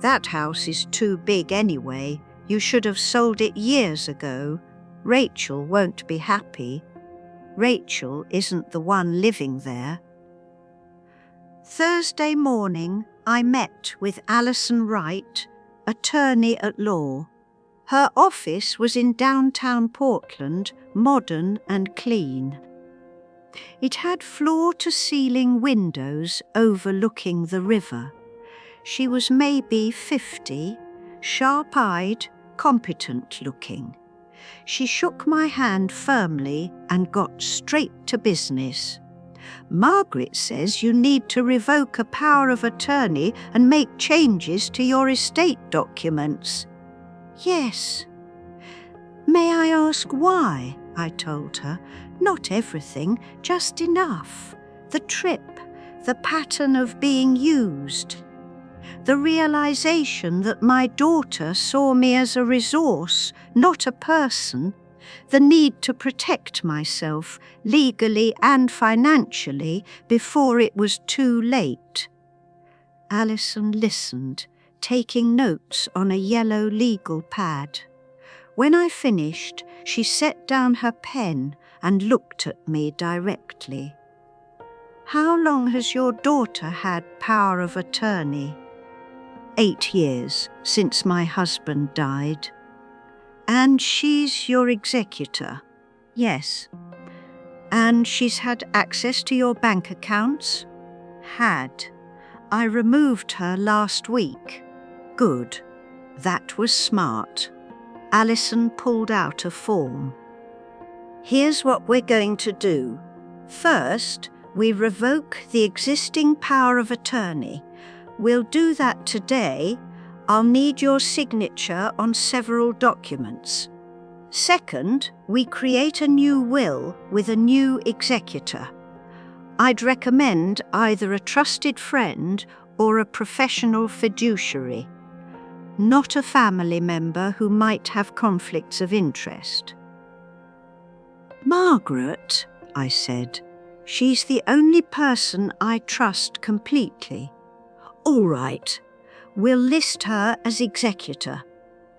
That house is too big anyway. You should have sold it years ago. Rachel won't be happy. Rachel isn't the one living there. Thursday morning, I met with Alison Wright, attorney at law. Her office was in downtown Portland, modern and clean. It had floor-to-ceiling windows overlooking the river. She was maybe 50, sharp-eyed, competent-looking. She shook my hand firmly and got straight to business. Margaret says you need to revoke a power of attorney and make changes to your estate documents. Yes. May I ask why? I told her. Not everything, just enough. The trip, the pattern of being used. The realization that my daughter saw me as a resource, not a person. The need to protect myself, legally and financially, before it was too late. Alison listened, taking notes on a yellow legal pad. When I finished, she set down her pen and looked at me directly. How long has your daughter had power of attorney? 8 years, since my husband died. And she's your executor? Yes. And she's had access to your bank accounts? Had. I removed her last week. Good. That was smart. Alison pulled out a form. Here's what we're going to do. First, we revoke the existing power of attorney. We'll do that today. I'll need your signature on several documents. Second, we create a new will with a new executor. I'd recommend either a trusted friend or a professional fiduciary, not a family member who might have conflicts of interest. Margaret, I said, she's the only person I trust completely. All right. We'll list her as executor.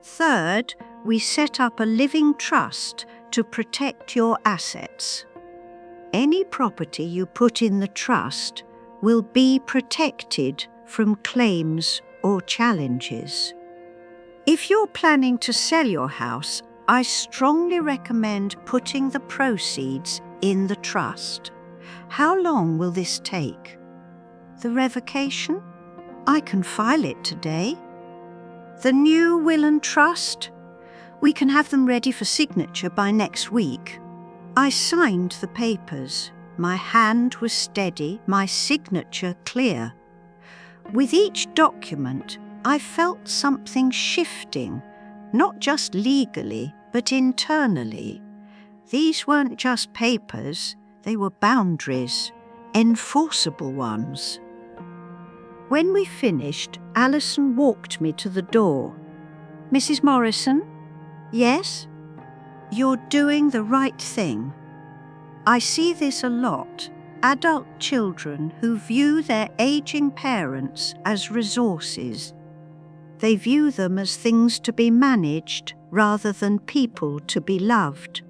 Third, we set up a living trust to protect your assets. Any property you put in the trust will be protected from claims or challenges. If you're planning to sell your house, I strongly recommend putting the proceeds in the trust. How long will this take? The revocation? I can file it today. The new will and trust? We can have them ready for signature by next week. I signed the papers. My hand was steady, my signature clear. With each document, I felt something shifting, not just legally, but internally. These weren't just papers, they were boundaries, enforceable ones. When we finished, Alison walked me to the door. Mrs. Morrison? Yes? You're doing the right thing. I see this a lot. Adult children who view their aging parents as resources. They view them as things to be managed rather than people to be loved.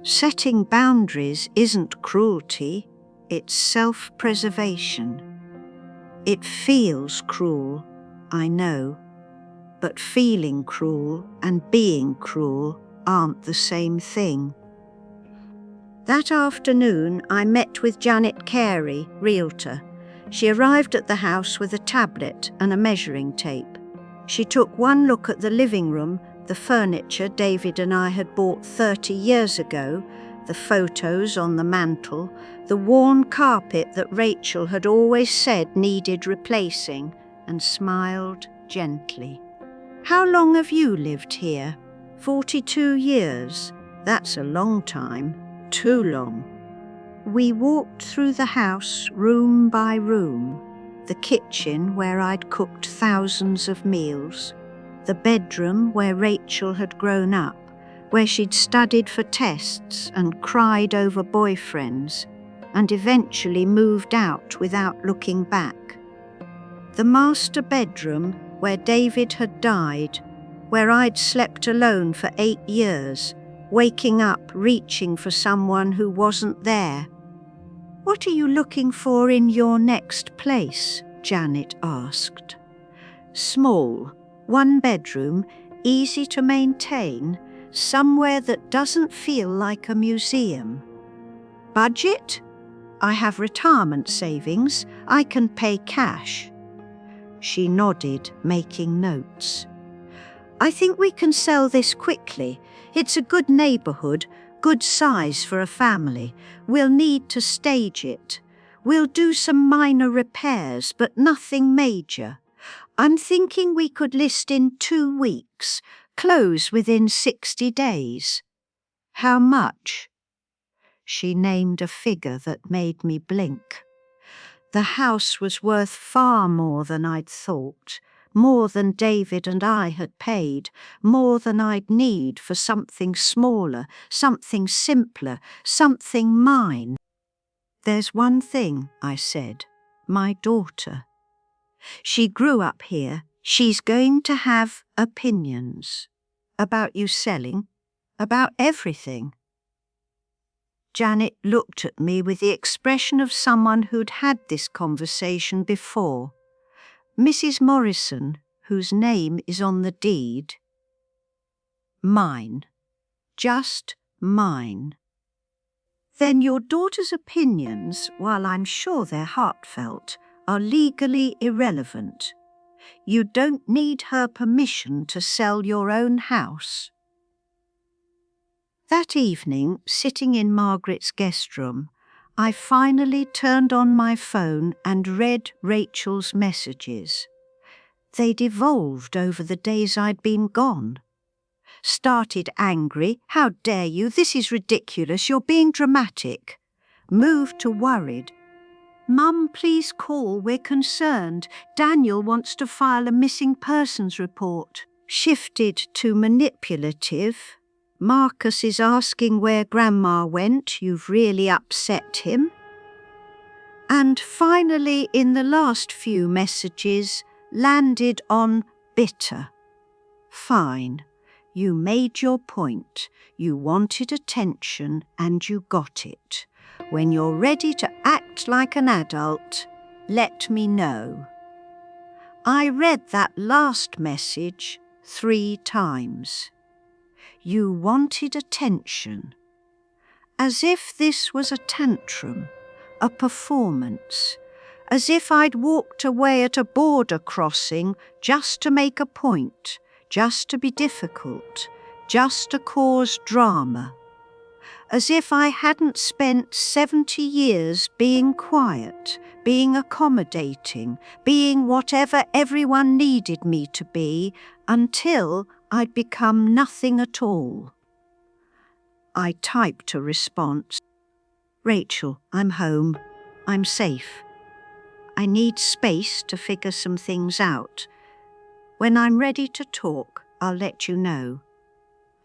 Setting boundaries isn't cruelty, it's self-preservation. It feels cruel, I know, but feeling cruel and being cruel aren't the same thing. That afternoon, I met with Janet Carey, realtor. She arrived at the house with a tablet and a measuring tape. She took one look at the living room, the furniture David and I had bought 30 years ago, the photos on the mantel, the worn carpet that Rachel had always said needed replacing, and smiled gently. How long have you lived here? 42 years. That's a long time. Too long. We walked through the house room by room. The kitchen where I'd cooked thousands of meals. The bedroom where Rachel had grown up, where she'd studied for tests and cried over boyfriends, and eventually moved out without looking back. The master bedroom where David had died, where I'd slept alone for 8 years, waking up reaching for someone who wasn't there. "What are you looking for in your next place?" Janet asked. "Small, 1 bedroom, easy to maintain, somewhere that doesn't feel like a museum." "Budget?" "I have retirement savings. I can pay cash." She nodded, making notes. "I think we can sell this quickly. It's a good neighborhood, good size for a family. We'll need to stage it. We'll do some minor repairs, but nothing major. I'm thinking we could list in 2 weeks, close within 60 days. "How much?" She named a figure that made me blink. The house was worth far more than I'd thought, more than David and I had paid, more than I'd need for something smaller, something simpler, something mine. "There's one thing," I said, "my daughter. She grew up here. She's going to have opinions. About you selling, about everything." Janet looked at me with the expression of someone who'd had this conversation before. "Mrs. Morrison, whose name is on the deed." "Mine. Just mine." "Then your daughter's opinions, while I'm sure they're heartfelt, are legally irrelevant. You don't need her permission to sell your own house." That evening, sitting in Margaret's guest room, I finally turned on my phone and read Rachel's messages. They'd evolved over the days I'd been gone. Started angry, "How dare you, this is ridiculous, you're being dramatic." Moved to worried, "Mum, please call, we're concerned. Daniel wants to file a missing persons report." Shifted to manipulative, "Marcus is asking where Grandma went, you've really upset him." And finally, in the last few messages, landed on bitter. "Fine. You made your point. You wanted attention and you got it. When you're ready to act like an adult, let me know." I read that last message 3 times. You wanted attention. As if this was a tantrum, a performance. As if I'd walked away at a border crossing just to make a point, just to be difficult, just to cause drama. As if I hadn't spent 70 years being quiet, being accommodating, being whatever everyone needed me to be, until I'd become nothing at all. I typed a response. "Rachel, I'm home. I'm safe. I need space to figure some things out. When I'm ready to talk, I'll let you know.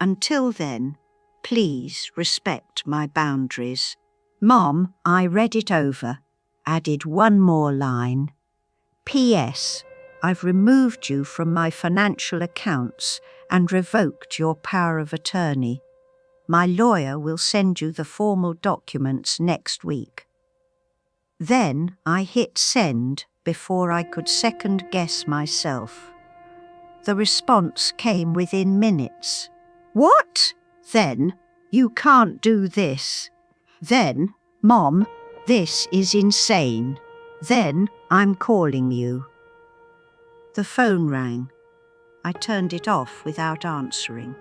Until then, please respect my boundaries." Mom, I read it over. Added one more line. "P.S. I've removed you from my financial accounts and revoked your power of attorney. My lawyer will send you the formal documents next week." Then I hit send before I could second-guess myself. The response came within minutes. "What? Then? You can't do this. Then, Mom, this is insane. Then, I'm calling you." The phone rang. I turned it off without answering.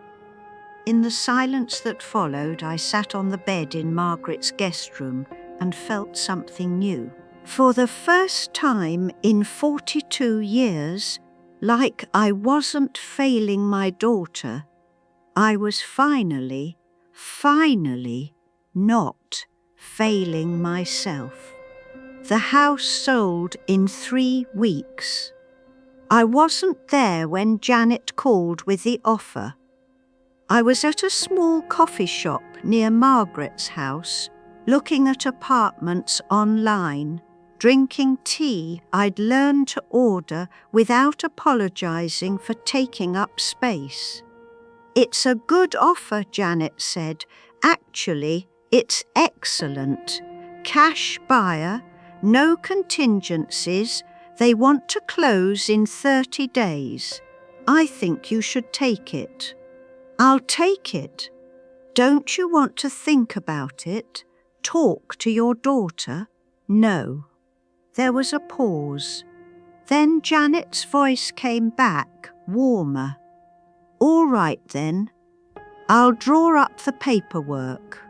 In the silence that followed, I sat on the bed in Margaret's guest room and felt something new. For the first time in 42 years, like I wasn't failing my daughter, I was finally not failing myself. The house sold in 3 weeks. I wasn't there when Janet called with the offer. I was at a small coffee shop near Margaret's house, looking at apartments online, Drinking tea I'd learned to order without apologising for taking up space. "It's a good offer," Janet said. "Actually, it's excellent. Cash buyer, no contingencies. They want to close in 30 days. I think you should take it." "I'll take it. Don't you want to think about it? Talk to your daughter?" "No." There was a pause. Then Janet's voice came back, warmer. "All right then. I'll draw up the paperwork."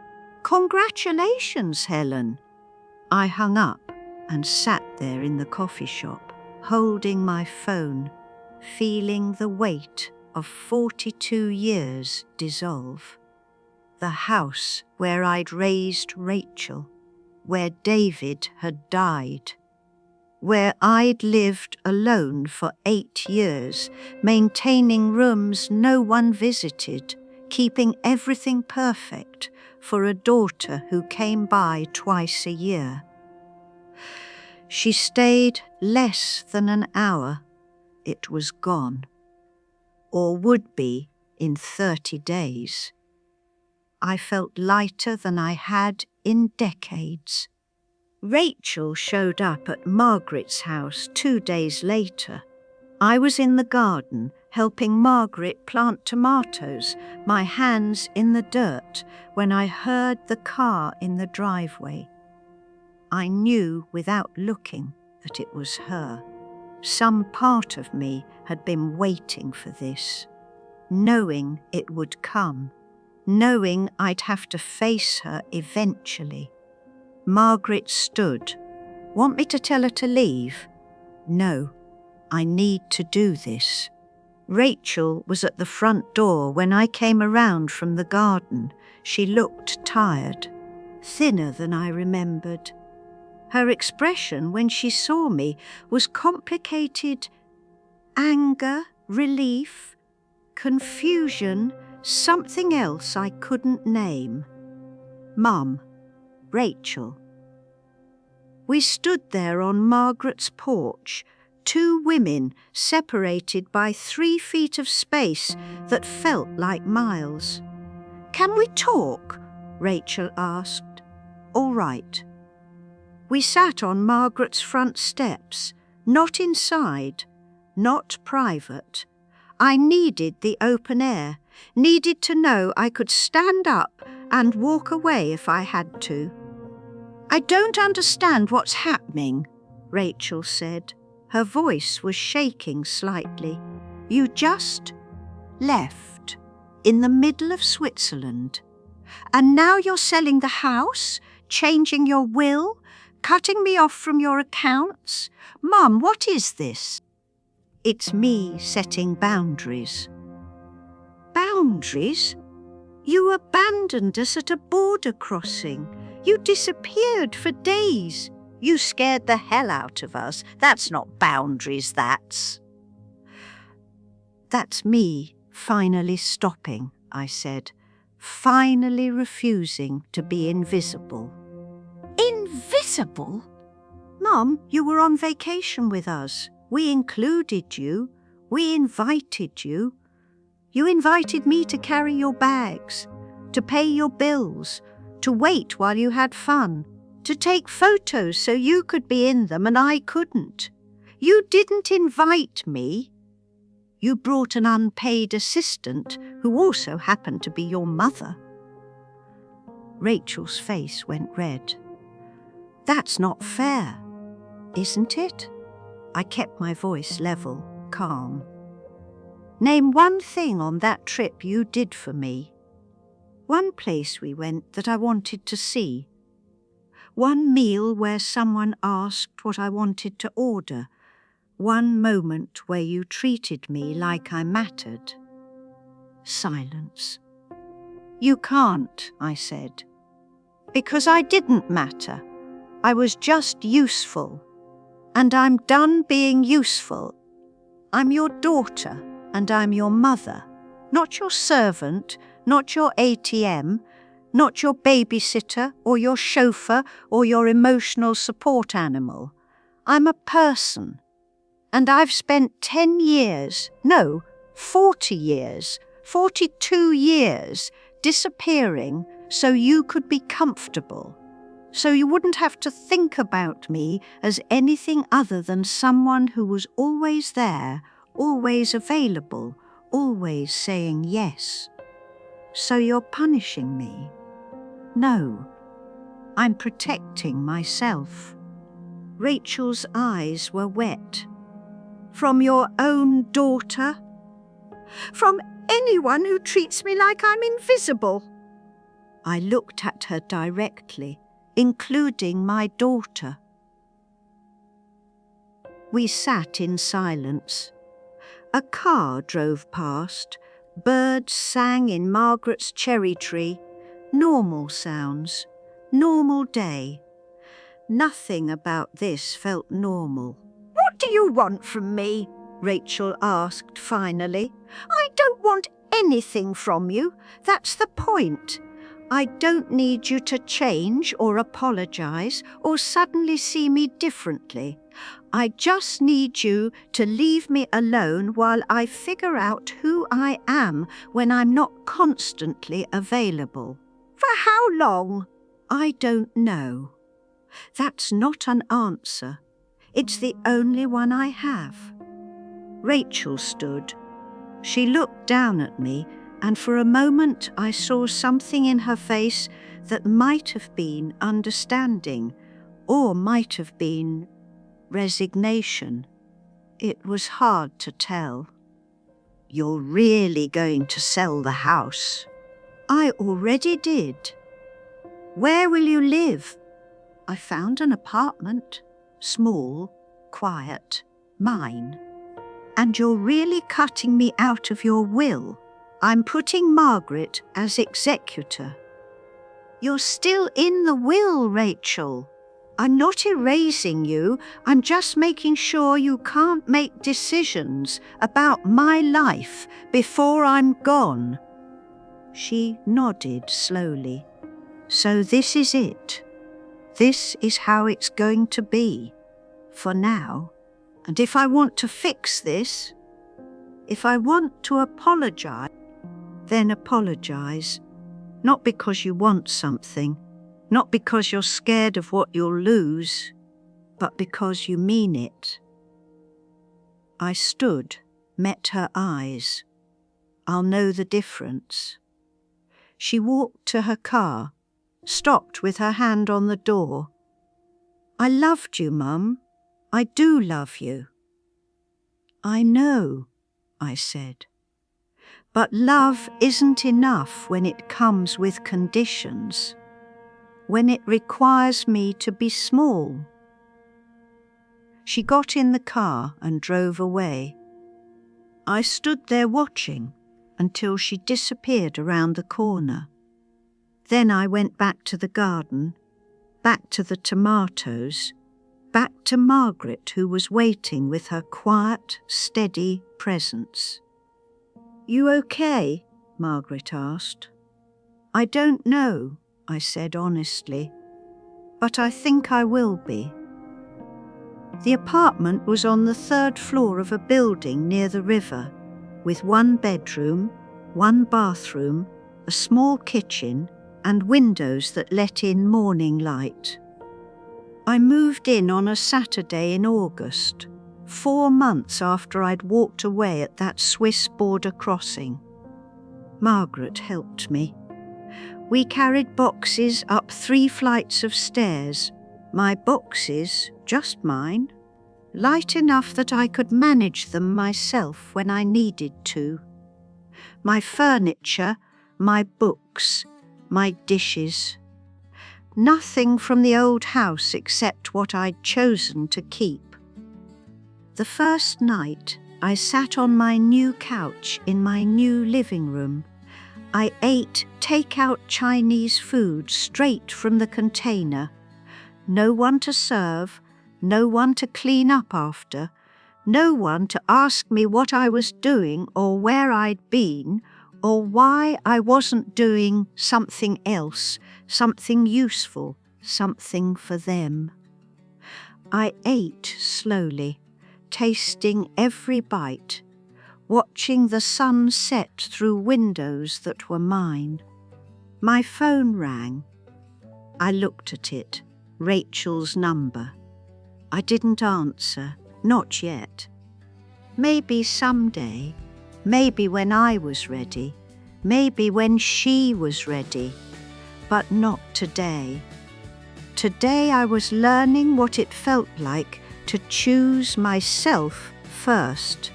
"Congratulations, Helen." I hung up and sat there in the coffee shop, holding my phone, feeling the weight of 42 years dissolve. The house where I'd raised Rachel, where David had died, where I'd lived alone for 8 years, maintaining rooms no one visited, keeping everything perfect for a daughter who came by twice a year. She stayed less than an hour. It was gone, or would be in 30 days. I felt lighter than I had in decades. Rachel showed up at Margaret's house 2 days later. I was in the garden helping Margaret plant tomatoes, my hands in the dirt, when I heard the car in the driveway. I knew without looking that it was her. Some part of me had been waiting for this, knowing it would come, knowing I'd have to face her eventually. Margaret stood. "Want me to tell her to leave?" "No, I need to do this." Rachel was at the front door when I came around from the garden. She looked tired, thinner than I remembered. Her expression when she saw me was complicated: anger, relief, confusion, something else I couldn't name. "Mum, Rachel." We stood there on Margaret's porch, 2 women separated by 3 feet of space that felt like miles. "Can we talk?" Rachel asked. "All right." We sat on Margaret's front steps, not inside, not private. I needed the open air, needed to know I could stand up and walk away if I had to. "I don't understand what's happening," Rachel said. Her voice was shaking slightly. "You just left in the middle of Switzerland. And now you're selling the house, changing your will, cutting me off from your accounts. Mum, what is this?" "It's me setting boundaries." "Boundaries? You abandoned us at a border crossing. You disappeared for days. You scared the hell out of us. That's not boundaries, that's." "That's me finally stopping," I said, finally refusing to be invisible. "Invisible?" "Mum, you were on vacation with us. We included you. We invited you. You invited me to carry your bags, to pay your bills, to wait while you had fun, to take photos so you could be in them and I couldn't. You didn't invite me. You brought an unpaid assistant who also happened to be your mother." Rachel's face went red. "That's not fair, isn't it?" I kept my voice level, calm. "Name one thing on that trip you did for me. One place we went that I wanted to see. One meal where someone asked what I wanted to order. One moment where you treated me like I mattered." Silence. "You can't," I said. "Because I didn't matter. I was just useful. And I'm done being useful. I'm your daughter and I'm your mother. Not your servant, not your ATM, not your babysitter or your chauffeur or your emotional support animal. I'm a person, and I've spent 10 years, no, 40 years, 42 years disappearing so you could be comfortable, so you wouldn't have to think about me as anything other than someone who was always there, always available, always saying yes. So you're punishing me? No, I'm protecting myself. Rachel's eyes were wet. From your own daughter? From anyone who treats me like I'm invisible. I looked at her directly, including my daughter. We sat in silence. A car drove past. Birds sang in Margaret's cherry tree. Normal sounds. Normal day. Nothing about this felt normal. "What do you want from me?" Rachel asked finally. "I don't want anything from you. That's the point. I don't need you to change or apologize or suddenly see me differently. I just need you to leave me alone while I figure out who I am when I'm not constantly available." "For how long?" "I don't know. That's not an answer. It's the only one I have." Rachel stood. She looked down at me, and for a moment I saw something in her face that might have been understanding, or might have been resignation. It was hard to tell. "You're really going to sell the house?" "I already did." "Where will you live?" "I found an apartment. Small, quiet, mine." "And you're really cutting me out of your will?" "I'm putting Margaret as executor." "You're still in the will, Rachel." "I'm not erasing you. I'm just making sure you can't make decisions about my life before I'm gone." She nodded slowly. "So this is it. This is how it's going to be. For now. And if I want to fix this, if I want to apologize, then apologize. Not because you want something, not because you're scared of what you'll lose, but because you mean it." I stood, met her eyes. I'll know the difference. She walked to her car, stopped with her hand on the door. "I loved you, Mum. I do love you." "I know," I said. "But love isn't enough when it comes with conditions, when it requires me to be small." She got in the car and drove away. I stood there watching until she disappeared around the corner. Then I went back to the garden, back to the tomatoes, back to Margaret, who was waiting with her quiet, steady presence. "You okay?" Margaret asked. "I don't know," I said honestly, "but I think I will be." The apartment was on the 3rd floor of a building near the river, with 1 bedroom, 1 bathroom, a small kitchen, and windows that let in morning light. I moved in on a Saturday in August, 4 months after I'd walked away at that Swiss border crossing. Margaret helped me. We carried boxes up 3 flights of stairs. My boxes, just mine, light enough that I could manage them myself when I needed to. My furniture, my books, my dishes. Nothing from the old house except what I'd chosen to keep. The first night, I sat on my new couch in my new living room. I ate take-out Chinese food straight from the container. No one to serve, no one to clean up after, no one to ask me what I was doing or where I'd been, or why I wasn't doing something else, something useful, something for them. I ate slowly, tasting every bite, watching the sun set through windows that were mine. My phone rang. I looked at it, Rachel's number. I didn't answer, not yet. Maybe someday, maybe when I was ready, maybe when she was ready, but not today. Today I was learning what it felt like to choose myself first.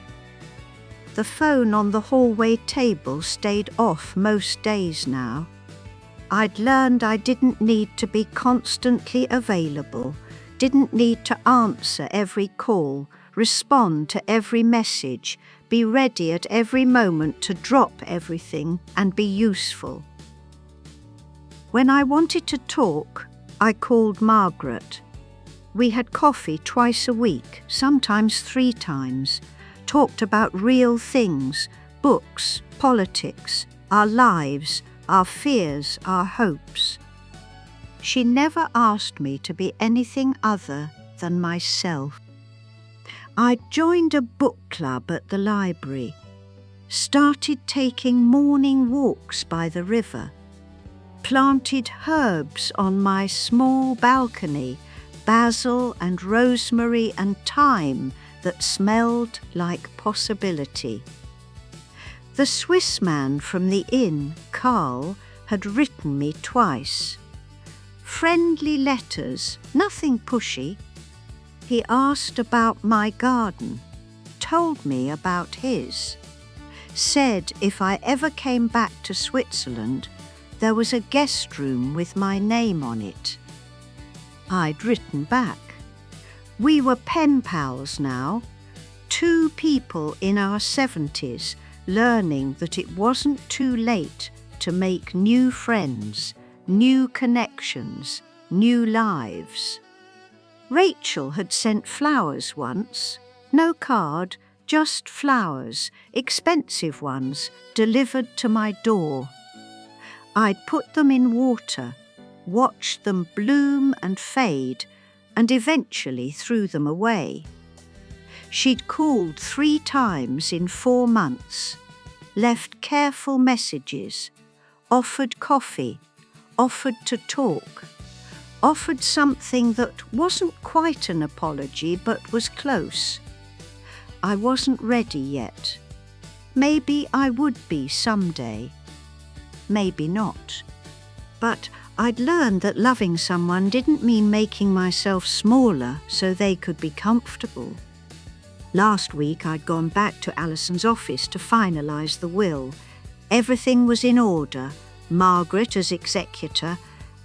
The phone on the hallway table stayed off most days now. I'd learned I didn't need to be constantly available, didn't need to answer every call, respond to every message, be ready at every moment to drop everything and be useful. When I wanted to talk, I called Margaret. We had coffee twice a week, sometimes 3 times, talked about real things, books, politics, our lives, our fears, our hopes. She never asked me to be anything other than myself. I'd joined a book club at the library, started taking morning walks by the river, planted herbs on my small balcony, basil and rosemary and thyme that smelled like possibility. The Swiss man from the inn, Carl, had written me twice. Friendly letters, nothing pushy. He asked about my garden, told me about his, said if I ever came back to Switzerland, there was a guest room with my name on it. I'd written back. We were pen pals now, 2 people in our 70s learning that it wasn't too late to make new friends, new connections, new lives. Rachel had sent flowers once, no card, just flowers, expensive ones, delivered to my door. I'd put them in water, watched them bloom and fade, and eventually threw them away. She'd called 3 times in 4 months, left careful messages, offered coffee, offered to talk, offered something that wasn't quite an apology but was close. I wasn't ready yet. Maybe I would be someday. Maybe not. But I'd learned that loving someone didn't mean making myself smaller so they could be comfortable. Last week I'd gone back to Alison's office to finalise the will. Everything was in order, Margaret as executor,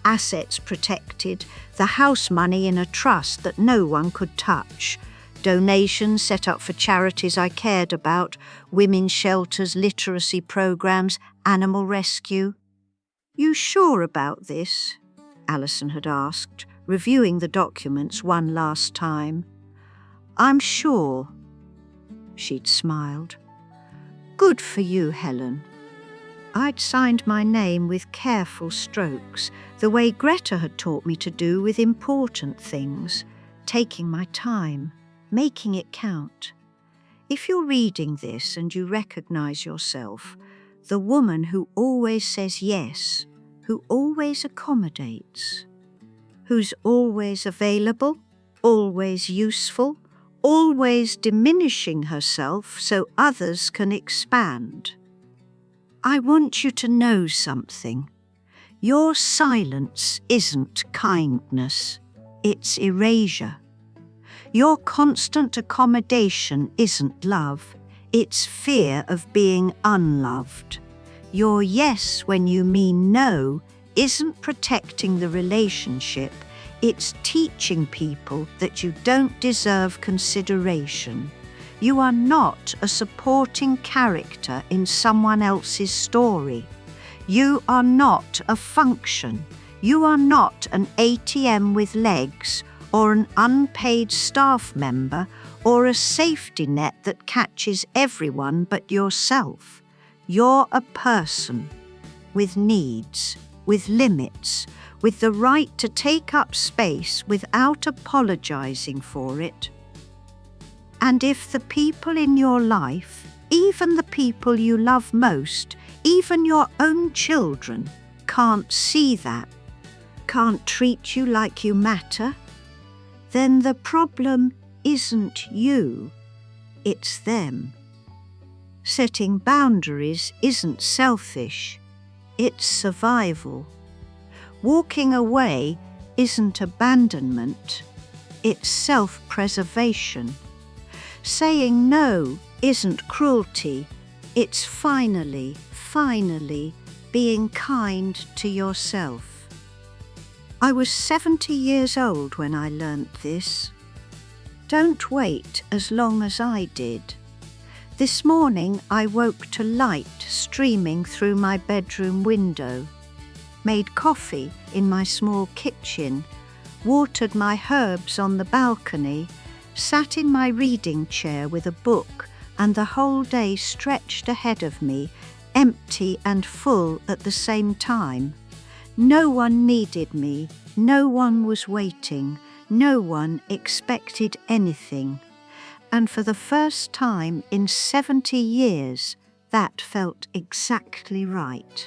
assets protected, the house money in a trust that no one could touch, donations set up for charities I cared about, women's shelters, literacy programmes, animal rescue. You sure about this? Alison had asked, reviewing the documents one last time. I'm sure. She'd smiled. Good for you, Helen. I'd signed my name with careful strokes, the way Greta had taught me to do with important things, taking my time, making it count. If you're reading this and you recognise yourself, the woman who always says yes, who always accommodates, who's always available, always useful, always diminishing herself so others can expand. I want you to know something. Your silence isn't kindness, it's erasure. Your constant accommodation isn't love, it's fear of being unloved. Your yes when you mean no isn't protecting the relationship, it's teaching people that you don't deserve consideration. You are not a supporting character in someone else's story. You are not a function. You are not an ATM with legs or an unpaid staff member or a safety net that catches everyone but yourself. You're a person with needs. with limits, with the right to take up space without apologizing for it. And if the people in your life, even the people you love most, even your own children, can't see that, can't treat you like you matter, then the problem isn't you, it's them. Setting boundaries isn't selfish, it's survival. Walking away isn't abandonment, it's self-preservation. Saying no isn't cruelty, it's finally being kind to yourself. I was 70 years old when I learnt this. Don't wait as long as I did. This morning I woke to light streaming through my bedroom window, made coffee in my small kitchen, watered my herbs on the balcony, sat in my reading chair with a book, and the whole day stretched ahead of me, empty and full at the same time. No one needed me, no one was waiting, no one expected anything. And for the first time in 70 years, that felt exactly right.